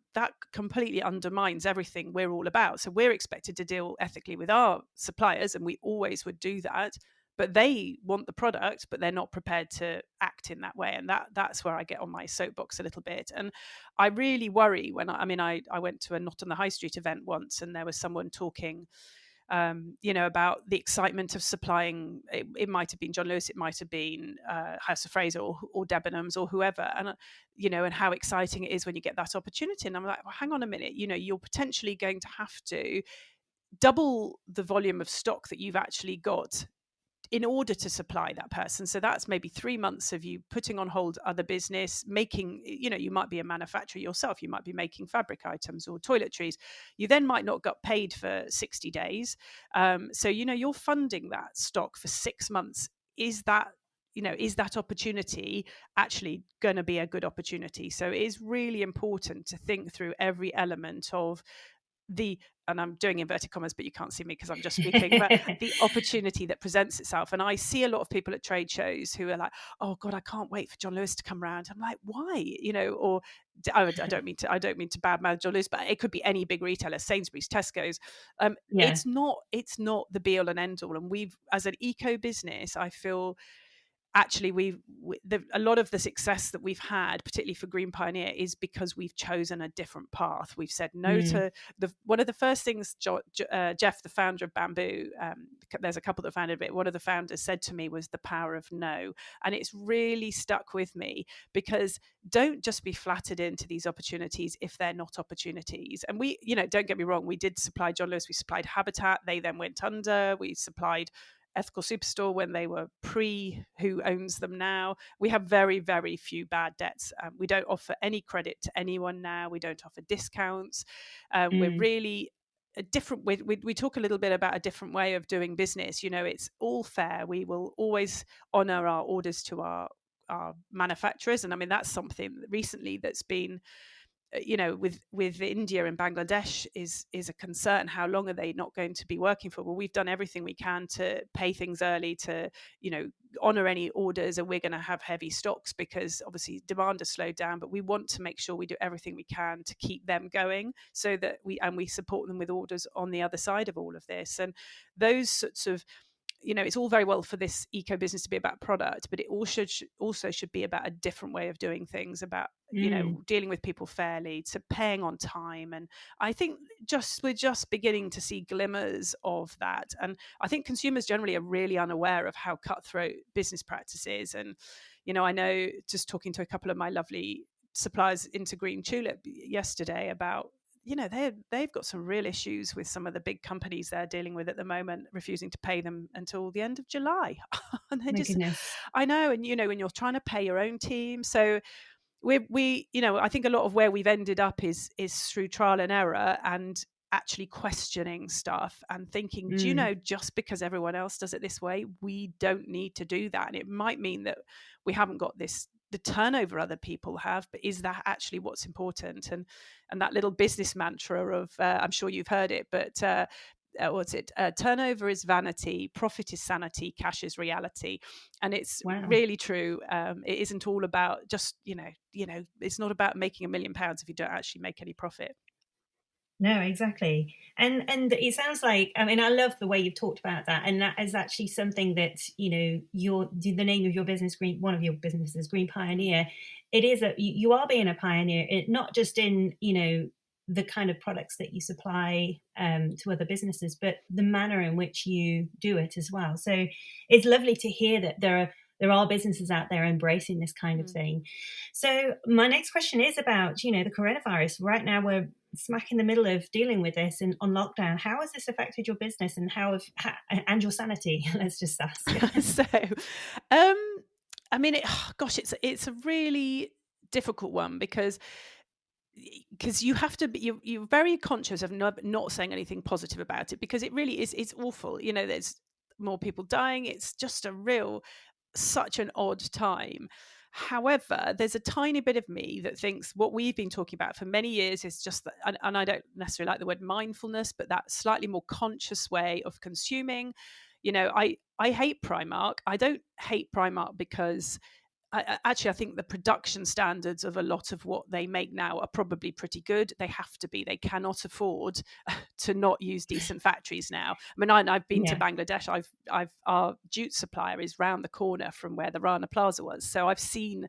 completely undermines everything we're all about. So we're expected to deal ethically with our suppliers, and we always would do that. But they want the product, but they're not prepared to act in that way. And that's where I get on my soapbox a little bit. And I really worry when I went to a Not on the High Street event once, and there was someone talking about the excitement of supplying. It might have been John Lewis, it might have been House of Fraser or Debenhams or whoever, and and how exciting it is when you get that opportunity. And I'm like, well, hang on a minute, you're potentially going to have to double the volume of stock that you've actually got in order to supply that person. So that's maybe 3 months of you putting on hold other business, making, you might be a manufacturer yourself, you might be making fabric items or toiletries. You then might not get paid for 60 days. So, you're funding that stock for 6 months. Is that opportunity actually going to be a good opportunity? So it is really important to think through every element of and I'm doing inverted commas, but you can't see me because I'm just speaking, but the opportunity that presents itself. And I see a lot of people at trade shows who are like, oh God, I can't wait for John Lewis to come around. I'm like, why? Or I don't mean to badmouth John Lewis, but it could be any big retailer, Sainsbury's, Tesco's. Yeah. It's not the be all and end all. And we've, as an eco business, I feel actually a lot of the success that we've had, particularly for Green Pioneer, is because we've chosen a different path. We've said no to one of the first things Jeff, the founder of Bamboo, there's a couple that founded it, one of the founders said to me was the power of no. And it's really stuck with me, because don't just be flattered into these opportunities if they're not opportunities. And we, don't get me wrong, we did supply John Lewis, we supplied Habitat, they then went under, we supplied Ethical Superstore when they were who owns them now. We have very, very few bad debts. We don't offer any credit to anyone now. We don't offer discounts. We're really a different. We talk a little bit about a different way of doing business. It's all fair. We will always honour our orders to our manufacturers, and I mean that's something recently that's been, with India and Bangladesh is a concern. How long are they not going to be working for? Well, we've done everything we can to pay things early, to honor any orders, and we're going to have heavy stocks because obviously demand has slowed down, but we want to make sure we do everything we can to keep them going, so that we support them with orders on the other side of all of this. And those sorts of, it's all very well for this eco business to be about product, but it also should be about a different way of doing things, about dealing with people fairly, to paying on time. And I think we're just beginning to see glimmers of that. And I think consumers generally are really unaware of how cutthroat business practice is. And I know, just talking to a couple of my lovely suppliers into Green Tulip yesterday, about they've got some real issues with some of the big companies they're dealing with at the moment, refusing to pay them until the end of July. And they Goodness. I know, and when you're trying to pay your own team. So we I think a lot of where we've ended up is through trial and error, and actually questioning stuff and thinking, just because everyone else does it this way, we don't need to do that. And it might mean that we haven't got the turnover other people have, but is that actually what's important? And that little business mantra of, I'm sure you've heard it, but what's it? Turnover is vanity, profit is sanity, cash is reality. And it's really true. It isn't all about just, it's not about making £1 million if you don't actually make any profit. No, exactly. And it sounds like, I mean, I love the way you've talked about that. And that is actually something that, the name of your business, one of your businesses, Green Pioneer, it is you are being a pioneer, not just in, the kind of products that you supply to other businesses, but the manner in which you do it as well. So it's lovely to hear that there are businesses out there embracing this kind of thing. So my next question is about, the coronavirus. Right now we're smack in the middle of dealing with this and on lockdown. How has this affected your business and and your sanity? Let's just ask. So, I mean, it's a really difficult one, because you have to be, you're very conscious of not saying anything positive about it, because it really is, it's awful. There's more people dying. It's just such an odd time. However, there's a tiny bit of me that thinks what we've been talking about for many years is just that, and I don't necessarily like the word mindfulness, but that slightly more conscious way of consuming. I hate Primark. I don't hate Primark because I think the production standards of a lot of what they make now are probably pretty good. They have to be. They cannot afford to not use decent factories now. I mean, I've been to Bangladesh. Our jute supplier is round the corner from where the Rana Plaza was. So I've seen,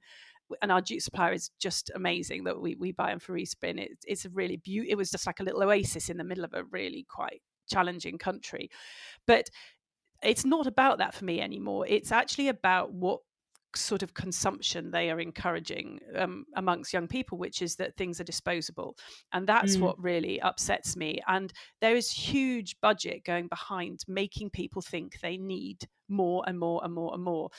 and our jute supplier is just amazing, that we buy them for Respin. It's a really it was just like a little oasis in the middle of a really quite challenging country. But it's not about that for me anymore. It's actually about what sort of consumption they are encouraging amongst young people, which is that things are disposable. And that's what really upsets me. And there is huge budget going behind making people think they need more and more and more and more,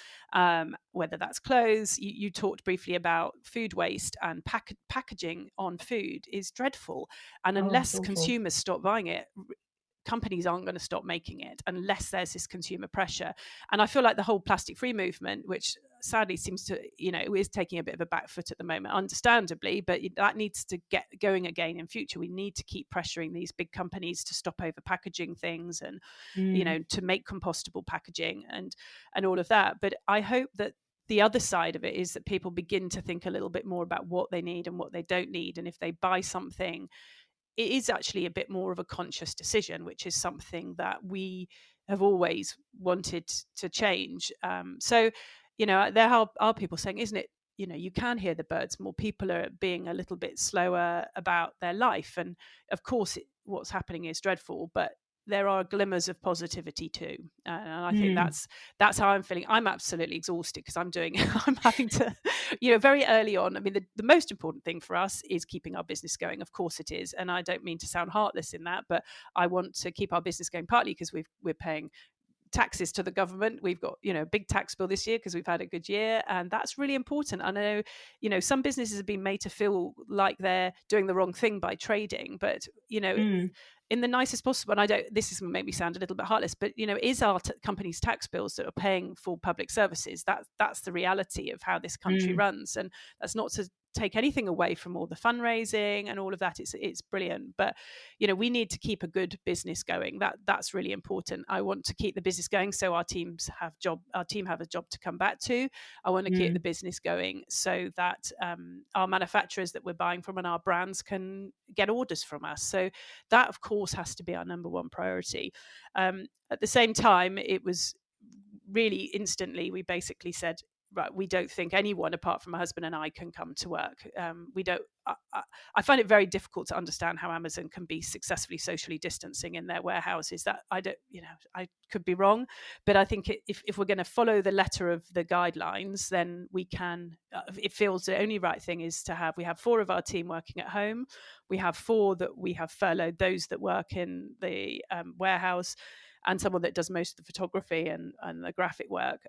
whether that's clothes. You talked briefly about food waste, and packaging on food is dreadful. And unless consumers stop buying it, companies aren't going to stop making it unless there's this consumer pressure. And I feel like the whole plastic free movement, which sadly seems to, it is taking a bit of a back foot at the moment, understandably, but that needs to get going again in future. We need to keep pressuring these big companies to stop over packaging things and, to make compostable packaging and all of that. But I hope that the other side of it is that people begin to think a little bit more about what they need and what they don't need. And if they buy something, it is actually a bit more of a conscious decision, which is something that we have always wanted to change. So, there are people saying, isn't it, you can hear the birds more. People are being a little bit slower about their life. And of course, what's happening is dreadful, but there are glimmers of positivity too, and I think that's how I'm feeling. I'm absolutely exhausted because I'm having to, very early on. I mean, the most important thing for us is keeping our business going. Of course it is, and I don't mean to sound heartless in that, but I want to keep our business going partly because we're paying taxes to the government. We've got, a big tax bill this year because we've had a good year, and that's really important. I know, some businesses have been made to feel like they're doing the wrong thing by trading, but in the nicest possible, and this is going to make me sound a little bit heartless, but is our company's tax bills that are paying for public services. That's the reality of how this country runs, and that's not to take anything away from all the fundraising and all of that. It's brilliant, but we need to keep a good business going. That's really important. I want to keep the business going so our team have a job to come back to. I want to keep the business going so that our manufacturers that we're buying from and our brands can get orders from us. So that, of course, has to be our number one priority. At the same time, it was really instantly, we basically said, right, we don't think anyone apart from my husband and I can come to work. We don't. I find it very difficult to understand how Amazon can be successfully socially distancing in their warehouses. That I don't, I could be wrong, but I think if we're going to follow the letter of the guidelines, then we can. It feels the only right thing is to we have 4 of our team working at home. We have 4 that we have furloughed, those that work in the warehouse, and someone that does most of the photography and the graphic work.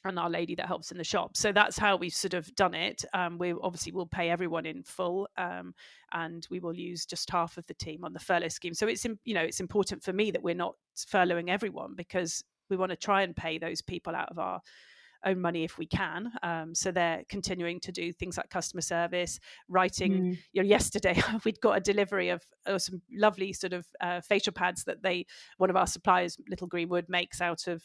And our lady that helps in the shop. So that's how we've sort of done it. We obviously will pay everyone in full, and we will use just half of the team on the furlough scheme. So it's important for me that we're not furloughing everyone, because we want to try and pay those people out of our own money if we can. So they're continuing to do things like customer service, writing. Yesterday we'd got a delivery of some lovely sort of facial pads that one of our suppliers, Little Greenwood, makes out of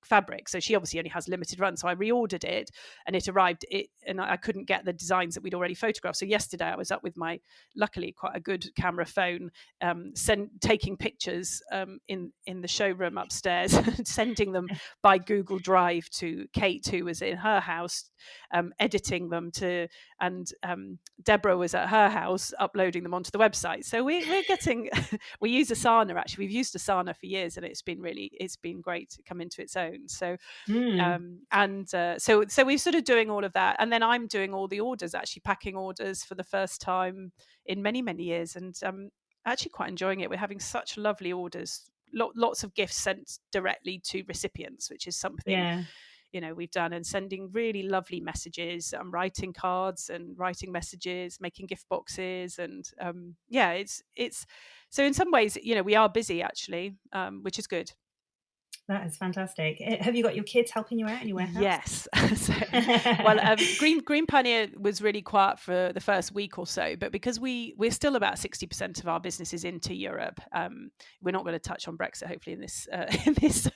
fabric. So she obviously only has limited run. So I reordered it, and it arrived. And I couldn't get the designs that we'd already photographed. So yesterday I was up with my, luckily, quite a good camera phone, taking pictures in the showroom upstairs, sending them by Google Drive to Kate, who was in her house, editing them and Deborah was at her house uploading them onto the website. So we're getting, we use Asana, actually. We've used Asana for years, and it's been great to come into its own. So so we're sort of doing all of that, and then I'm doing all the orders, actually packing orders for the first time in many, many years, and actually quite enjoying it. We're having such lovely orders, lots of gifts sent directly to recipients, which is something we've done, and sending really lovely messages. I'm writing cards and writing messages, making gift boxes, and it's so in some ways we are busy actually, which is good. That is fantastic. Have you got your kids helping you out in your warehouse? Yes. Green Pioneer was really quiet for the first week or so, but because we're still about 60% of our business is into Europe. We're not going to touch on Brexit, hopefully, in this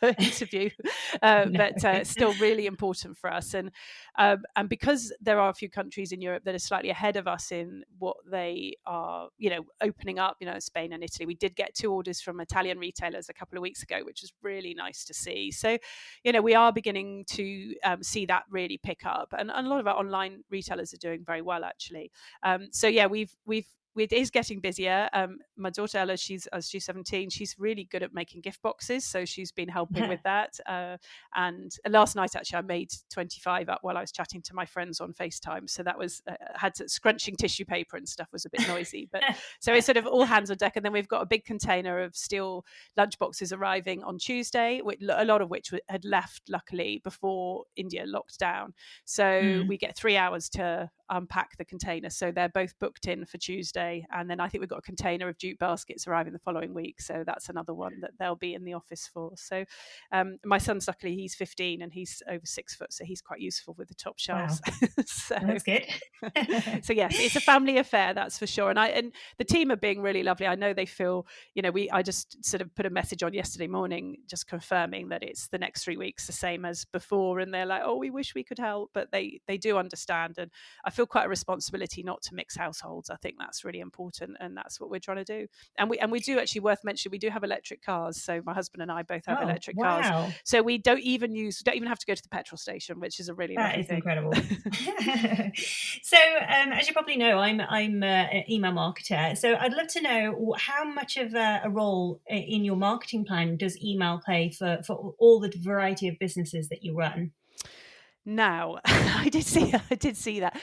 interview, but still really important for us. And because there are a few countries in Europe that are slightly ahead of us in what they are, opening up, Spain and Italy. We did get 2 orders from Italian retailers a couple of weeks ago, which was really nice to see. So, we are beginning to see that really pick up, and a lot of our online retailers are doing very well, actually. So yeah, it is getting busier. My daughter Ella, she's 17. She's really good at making gift boxes, so she's been helping with that. And last night, actually, I made 25 up while I was chatting to my friends on FaceTime. So that was scrunching tissue paper and stuff was a bit noisy, but so it's sort of all hands on deck. And then we've got a big container of steel lunch boxes arriving on Tuesday, a lot of which had left, luckily, before India locked down. So we get 3 hours to unpack the container. So they're both booked in for Tuesday. Monday, and then I think we've got a container of jute baskets arriving the following week, so that's another one that they'll be in the office for. So my son's, luckily, he's 15 and he's over 6 foot, so he's quite useful with the top shelves. Wow. So That's good. so yes, it's a family affair, that's for sure. And the team are being really lovely. I know they feel, I just sort of put a message on yesterday morning just confirming that it's the next 3 weeks the same as before, and they're like, oh, we wish we could help, but they do understand. And I feel quite a responsibility not to mix households. I think that's really important, and that's what we're trying to do. And we do, actually, worth mentioning, we do have electric cars. So my husband and I both have electric cars. So we don't even have to go to the petrol station, which is a really lovely thing. Incredible. So as you probably know, I'm an email marketer. So I'd love to know how much of a role in your marketing plan does email play for all the variety of businesses that you run? Now, I did see that.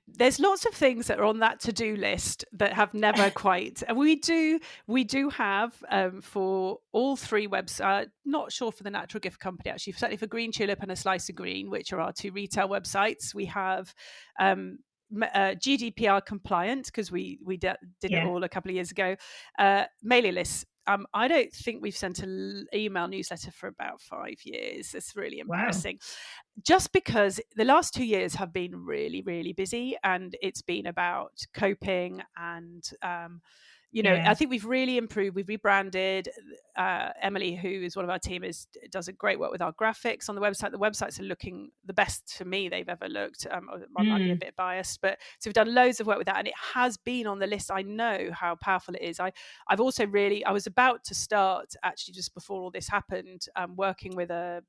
There's lots of things that are on that to-do list that have never quite. And we do have for all three websites. Not sure for the Natural Gift Company, actually. Certainly for Green Tulip and A Slice of Green, which are our two retail websites. We have GDPR compliant, because we did it all a couple of years ago. Mailing lists. I don't think we've sent an email newsletter for about 5 years. It's really embarrassing. Wow. Just because the last 2 years have been really, really busy, and it's been about coping and I think we've really improved. We've rebranded. Emily, who is one of our team, does a great work with our graphics on the website. The websites are looking the best to me they've ever looked. I might be a bit biased, but so we've done loads of work with that, and it has been on the list. I know how powerful it is. I've also I was about to start, actually, just before all this happened, working with a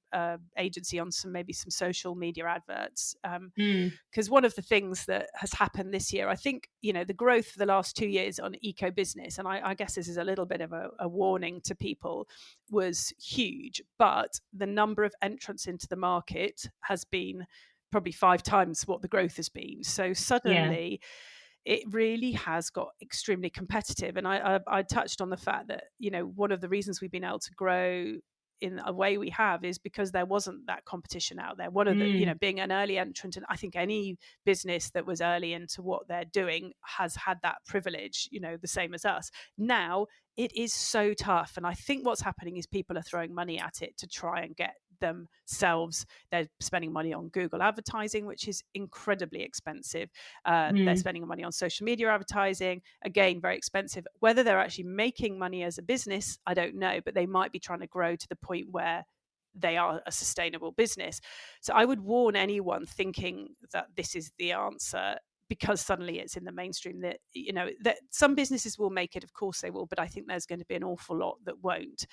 agency on some social media adverts. Because one of the things that has happened this year, I think, the growth for the last 2 years on eco business, and I guess this is a little bit of a warning to people, was huge. But the number of entrants into the market has been probably 5 times what the growth has been. So suddenly it really has got extremely competitive. And I touched on the fact that, one of the reasons we've been able to grow in a way we have is because there wasn't that competition out there. One of the, being an early entrant, and I think any business that was early into what they're doing has had that privilege, the same as us. Now it is so tough. And I think what's happening is people are throwing money at it to try and get themselves. They're spending money on Google advertising, which is incredibly expensive. They're spending money on social media advertising, again, very expensive. Whether they're actually making money as a business, I don't know, but they might be trying to grow to the point where they are a sustainable business. So I would warn anyone thinking that this is the answer, because suddenly it's in the mainstream, that that some businesses will make it. Of course they will, but I think there's going to be an awful lot that won't.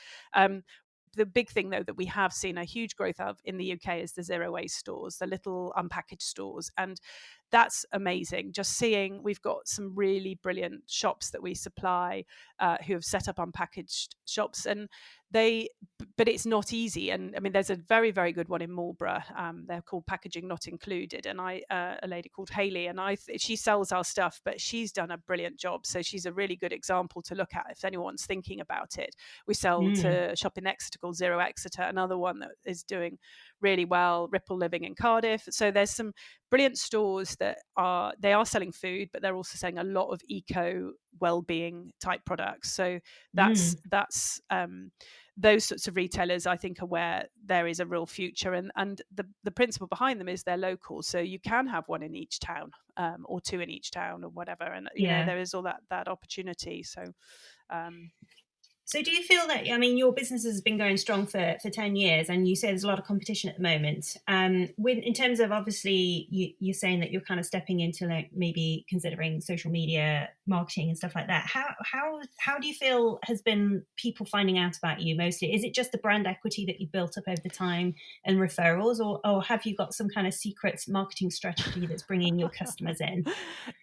The big thing, though, that we have seen a huge growth of in the UK is the zero waste stores, the little unpackaged stores. And that's amazing. Just seeing, we've got some really brilliant shops that we supply who have set up unpackaged shops, and but it's not easy. And I mean, there's a very, very good one in Marlborough. They're called Packaging Not Included. And a lady called Hayley, and she sells our stuff, but she's done a brilliant job. So she's a really good example to look at if anyone's thinking about it. We sell to a shop in Exeter called Zero Exeter, another one that is doing really well, Ripple Living in Cardiff. So there's some brilliant stores that are selling food, but they're also selling a lot of eco well-being type products. So that's those sorts of retailers, I think, are where there is a real future. And the principle behind them is they're local, so you can have one in each town, or 2 in each town, or whatever. And there is all that opportunity. So do you feel that, your business has been going strong for 10 years, and you say there's a lot of competition at the moment. In terms of, obviously, you're saying that you're kind of stepping into, like, maybe considering social media marketing and stuff like that. How do you feel has been people finding out about you mostly? Is it just the brand equity that you've built up over the time and referrals, or have you got some kind of secret marketing strategy that's bringing your customers in?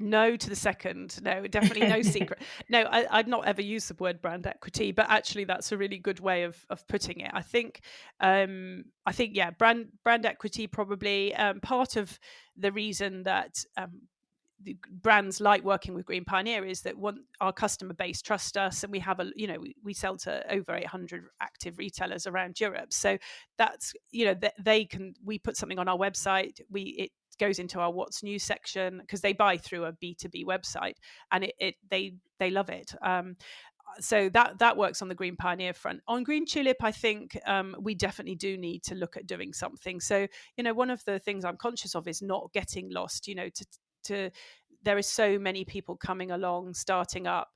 No to the second. No, definitely no secret. No, I'd not ever used the word brand equity, but actually that's a really good way of putting it. I think brand equity probably part of the reason that the brands like working with Green Pioneer is that our customer base trust us, and we have we sell to over 800 active retailers around Europe. So that's we put something on our website, it goes into our What's New section, because they buy through a B2B website, and they love it. So that works on the Green Pioneer front. On Green Tulip, I think we definitely do need to look at doing something. So, one of the things I'm conscious of is not getting lost. To there is so many people coming along, starting up,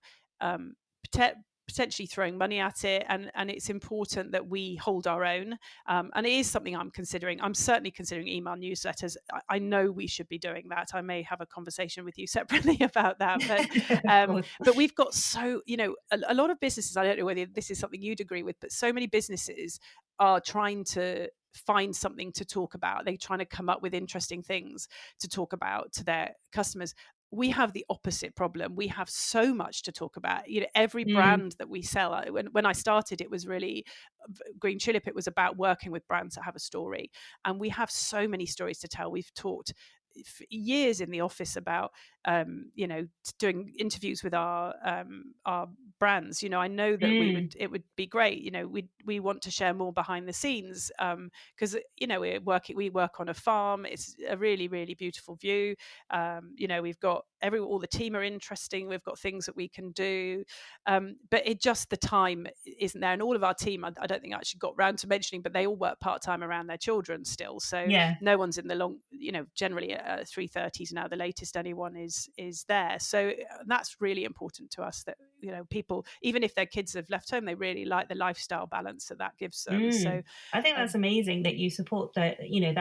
potentially throwing money at it, and it's important that we hold our own. And it is something I'm considering. I'm certainly considering email newsletters. I know we should be doing that. I may have a conversation with you separately about that, but we've got a lot of businesses, I don't know whether this is something you'd agree with, but so many businesses are trying to find something to talk about. They're trying to come up with interesting things to talk about to their customers. We have the opposite problem. We have so much to talk about. Every brand that we sell, when I started, it was really Green Tulip. It was about working with brands that have a story, and we have so many stories to tell. We've talked for years in the office about doing interviews with our brands. I know that it would be great. We want to share more behind the scenes, because we work on a farm. It's a really, really beautiful view. We've got all the team are interesting. We've got things that we can do, but the time isn't there. And all of our team, I don't think I actually got round to mentioning, but they all work part-time around their children still. So no one's in the long, generally 3:30s now, the latest anyone is there. So that's really important to us, that people, even if their kids have left home, they really like the lifestyle balance that gives them. So I think that's amazing that you support that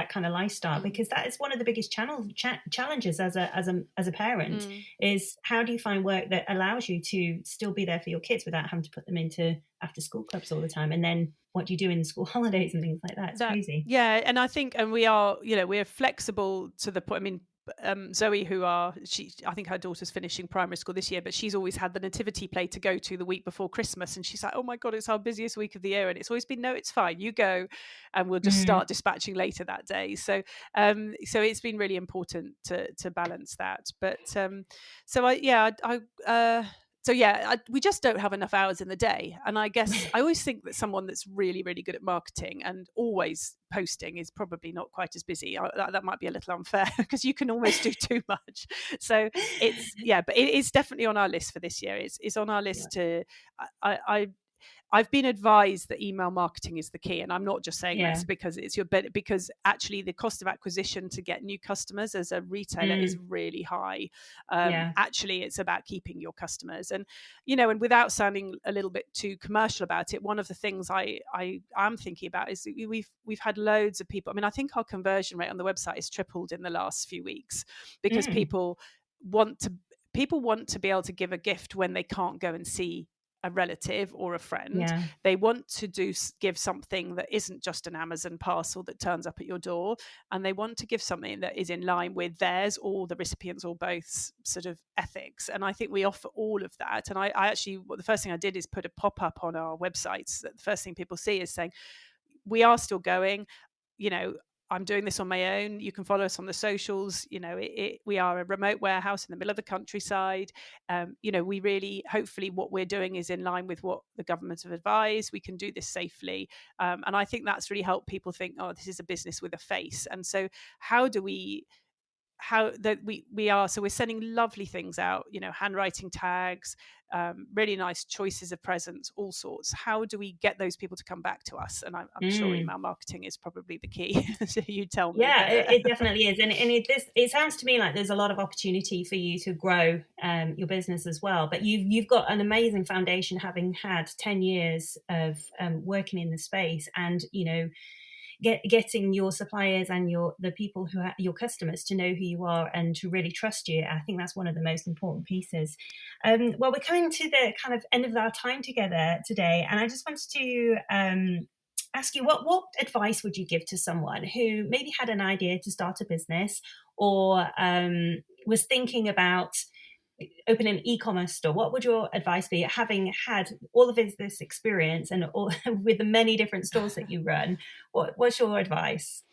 kind of lifestyle, because that is one of the biggest challenges as a parent, is how do you find work that allows you to still be there for your kids without having to put them into after school clubs all the time, and then what do you do in school holidays and things like that? It's crazy. Yeah, and I think, and we're flexible to the point. I mean, Zoe, I think her daughter's finishing primary school this year, but she's always had the nativity play to go to the week before Christmas, and she's like, oh my god, it's our busiest week of the year. And it's always been, no, it's fine, you go, and we'll just start dispatching later that day. So it's been really important to balance that. But we just don't have enough hours in the day. And I guess I always think that someone that's really, really good at marketing and always posting is probably not quite as busy. That might be a little unfair, because you can almost do too much. So but it is definitely on our list for this year. It's on our list to, I've been advised that email marketing is the key, and I'm not just saying this because it's because actually the cost of acquisition to get new customers as a retailer is really high. Actually, it's about keeping your customers, and and without sounding a little bit too commercial about it, one of the things I am thinking about is we've had loads of people. I mean, I think our conversion rate on the website has tripled in the last few weeks, because people want to be able to give a gift when they can't go and see a relative or a friend. They want to give something that isn't just an Amazon parcel that turns up at your door, and they want to give something that is in line with theirs or the recipient's or both's sort of ethics. And I think we offer all of that. And I actually, the first thing I did is put a pop-up on our websites that the first thing people see is saying, we are still going, I'm doing this on my own. You can follow us on the socials. We are a remote warehouse in the middle of the countryside. We really, hopefully what we're doing is in line with what the government have advised. We can do this safely. And I think that's really helped people think, oh, this is a business with a face. And so so we're sending lovely things out, handwriting tags, really nice choices of presents, all sorts. How do we get those people to come back to us? And I'm sure email marketing is probably the key. So you tell me. Yeah, it definitely is. And it sounds to me like there's a lot of opportunity for you to grow your business as well. But you've got an amazing foundation, having had 10 years of working in the space, and getting your suppliers and the people who are your customers to know who you are and to really trust you. I think that's one of the most important pieces. Well, we're coming to the kind of end of our time together today, and I just wanted to ask you, what advice would you give to someone who maybe had an idea to start a business, or was thinking about open an e-commerce store? What would your advice be, having had all of this experience and all with the many different stores that you run? What's your advice?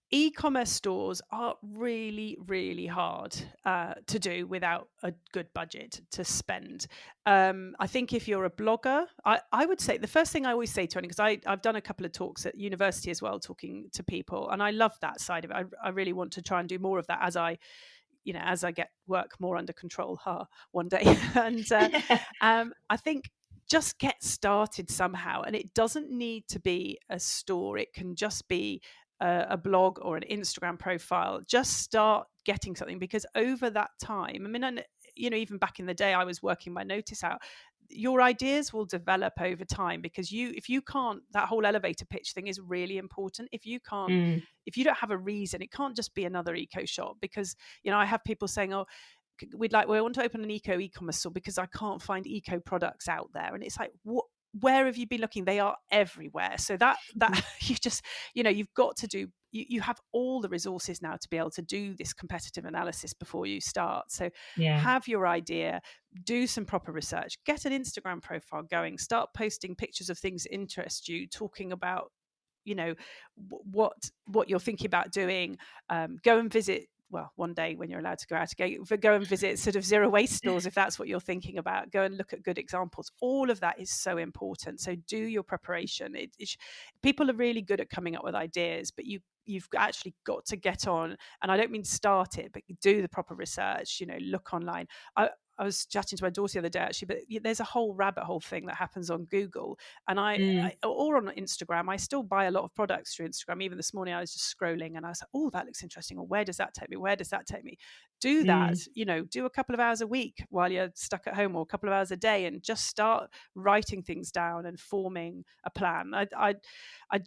E-commerce stores are really, really hard to do without a good budget to spend. I think if you're a blogger, I would say the first thing I always say to anyone, because I've done a couple of talks at university as well, talking to people, and I love that side of it. I really want to try and do more of that as I get work more under control, one day. And I think just get started somehow, and it doesn't need to be a store. It can just be a blog or an Instagram profile. Just start getting something, because over that time, I mean, and even back in the day, I was working my notice out. Your ideas will develop over time, because if you can't, that whole elevator pitch thing is really important. If you can't, if you don't have a reason, it can't just be another eco shop. Because I have people saying, oh, we want to open an e-commerce store because I can't find eco products out there. And it's like, what? Where have you been looking? They are everywhere. So that you just, you've got to do, you have all the resources now to be able to do this competitive analysis before you start. So have your idea, do some proper research, get an Instagram profile going, start posting pictures of things that interest you, talking about what you're thinking about doing. Go and visit, well, one day when you're allowed to go out again, go and visit sort of zero waste stores if that's what you're thinking about. Go and look at good examples. All of that is so important. So do your preparation. People are really good at coming up with ideas, but you've actually got to get on, and I don't mean start it, but do the proper research. Look online. I was chatting to my daughter the other day, actually, but there's a whole rabbit hole thing that happens on Google and or on Instagram. I still buy a lot of products through Instagram. Even this morning, I was just scrolling and I was like, oh, that looks interesting. Or where does that take me? Where does that take me? Do that, do a couple of hours a week while you're stuck at home, or a couple of hours a day, and just start writing things down and forming a plan.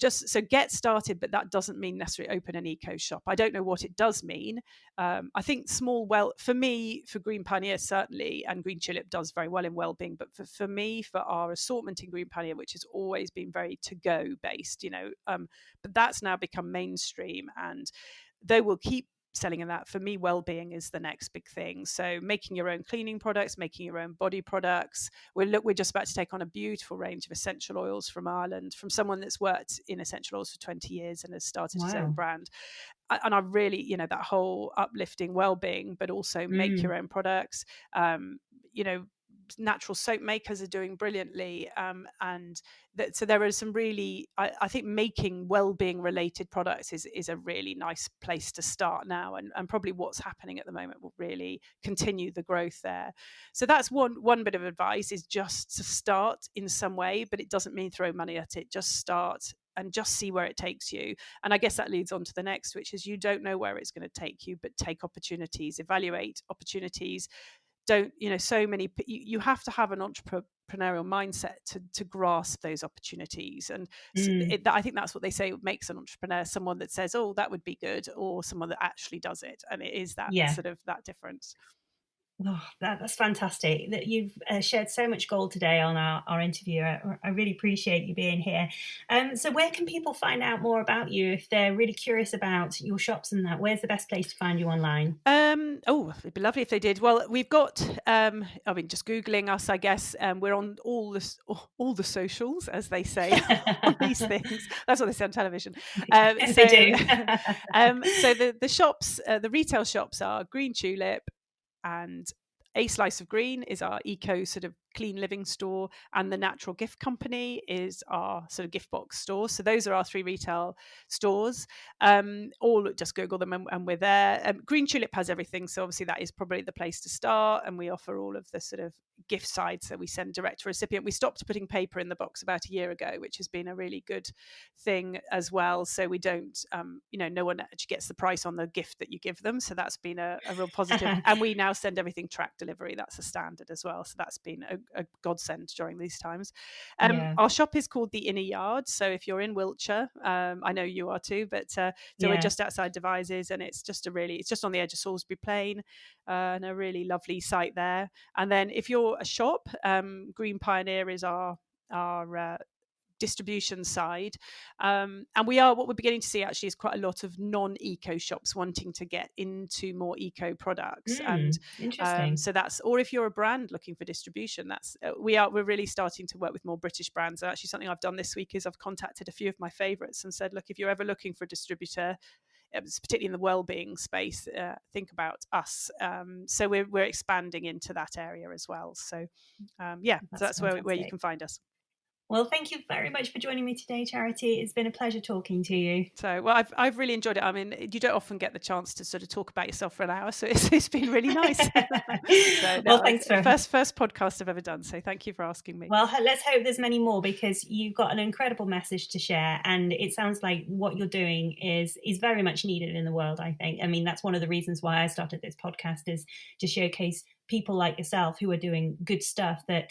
So get started, but that doesn't mean necessarily open an eco shop. I don't know what it does mean. I think for me, for Green Pioneer, certainly, and Green Tulip does very well in well-being, but for me, for our assortment in Green Pioneer, which has always been very to-go based, but that's now become mainstream, and they will keep selling in that. For me, well-being is the next big thing. So making your own cleaning products, making your own body products. We're just about to take on a beautiful range of essential oils from Ireland, from someone that's worked in essential oils for 20 years and has started his own brand. And I really, that whole uplifting well-being, but also make your own products. Natural soap makers are doing brilliantly, so there are some really, I think making well-being related products is a really nice place to start now, and probably what's happening at the moment will really continue the growth there. So that's one bit of advice, is just to start in some way, but it doesn't mean throw money at it. Just start and just see where it takes you. And I guess that leads on to the next, which is you don't know where it's going to take you, but take opportunities, evaluate opportunities. Don't, you have to have an entrepreneurial mindset to grasp those opportunities. And I think that's what they say makes an entrepreneur, someone that says, oh, that would be good, or someone that actually does it. And it is that sort of that difference. Oh, that's fantastic that you've shared so much gold today on our interview. I really appreciate you being here. So where can people find out more about you if they're really curious about your shops and that? Where's the best place to find you online? It'd be lovely if they did. Well, we've got, just Googling us, I guess. We're on all the socials, as they say, on these things. That's what they say on television. Yes, they do. So the shops, the retail shops are Green Tulip, and A Slice of Green is our eco sort of clean living store, and the Natural Gift Company is our sort of gift box store. So those are our three retail stores. All just Google them and we're there. Green Tulip has everything, so obviously that is probably the place to start, and we offer all of the sort of gift side, so we send direct to recipient. We stopped putting paper in the box about a year ago, which has been a really good thing as well, so we don't no one actually gets the price on the gift that you give them, so that's been a real positive. And we now send everything track delivery. That's a standard as well, so that's been a godsend during these times. Our shop is called the Inner Yard, so if you're in Wiltshire, I know you are too, but so we're just outside Devizes, and it's just on the edge of Salisbury Plain, and a really lovely site there. And then if you're a shop, Green Pioneer is our distribution side, and what we're beginning to see actually is quite a lot of non-eco shops wanting to get into more eco products. And interesting. So that's, or if you're a brand looking for distribution, that's we're really starting to work with more British brands. And actually something I've done this week is I've contacted a few of my favorites and said, look, if you're ever looking for a distributor particularly in the well-being space, think about us. So we're expanding into that area as well. So that's where you can find us. Well, thank you very much for joining me today, Charity. It's been a pleasure talking to you. So, well, I've really enjoyed it. I mean, you don't often get the chance to sort of talk about yourself for an hour, so it's been really nice. Thanks for first podcast I've ever done. So, thank you for asking me. Well, let's hope there's many more, because you've got an incredible message to share, and it sounds like what you're doing is very much needed in the world. I think. I mean, that's one of the reasons why I started this podcast, is to showcase people like yourself who are doing good stuff that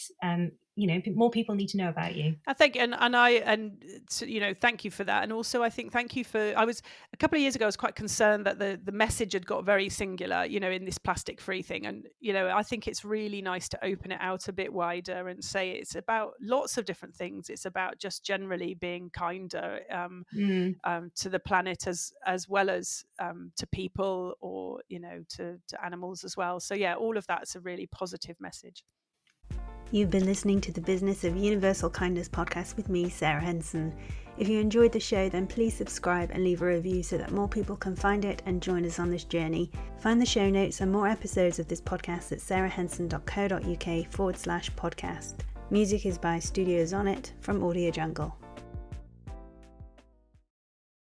more people need to know about you. I think, thank you for that. And also, I think thank you for. I was a couple of years ago, I was quite concerned that the message had got very singular, in this plastic-free thing. And I think it's really nice to open it out a bit wider and say it's about lots of different things. It's about just generally being kinder to the planet as well as to people, or to animals as well. So yeah, all of that's a really positive message. You've been listening to the Business of Universal Kindness podcast with me, Sarah Henson. If you enjoyed the show, then please subscribe and leave a review so that more people can find it and join us on this journey. Find the show notes and more episodes of this podcast at sarahhenson.co.uk/podcast. Music is by Studios On It from Audio Jungle.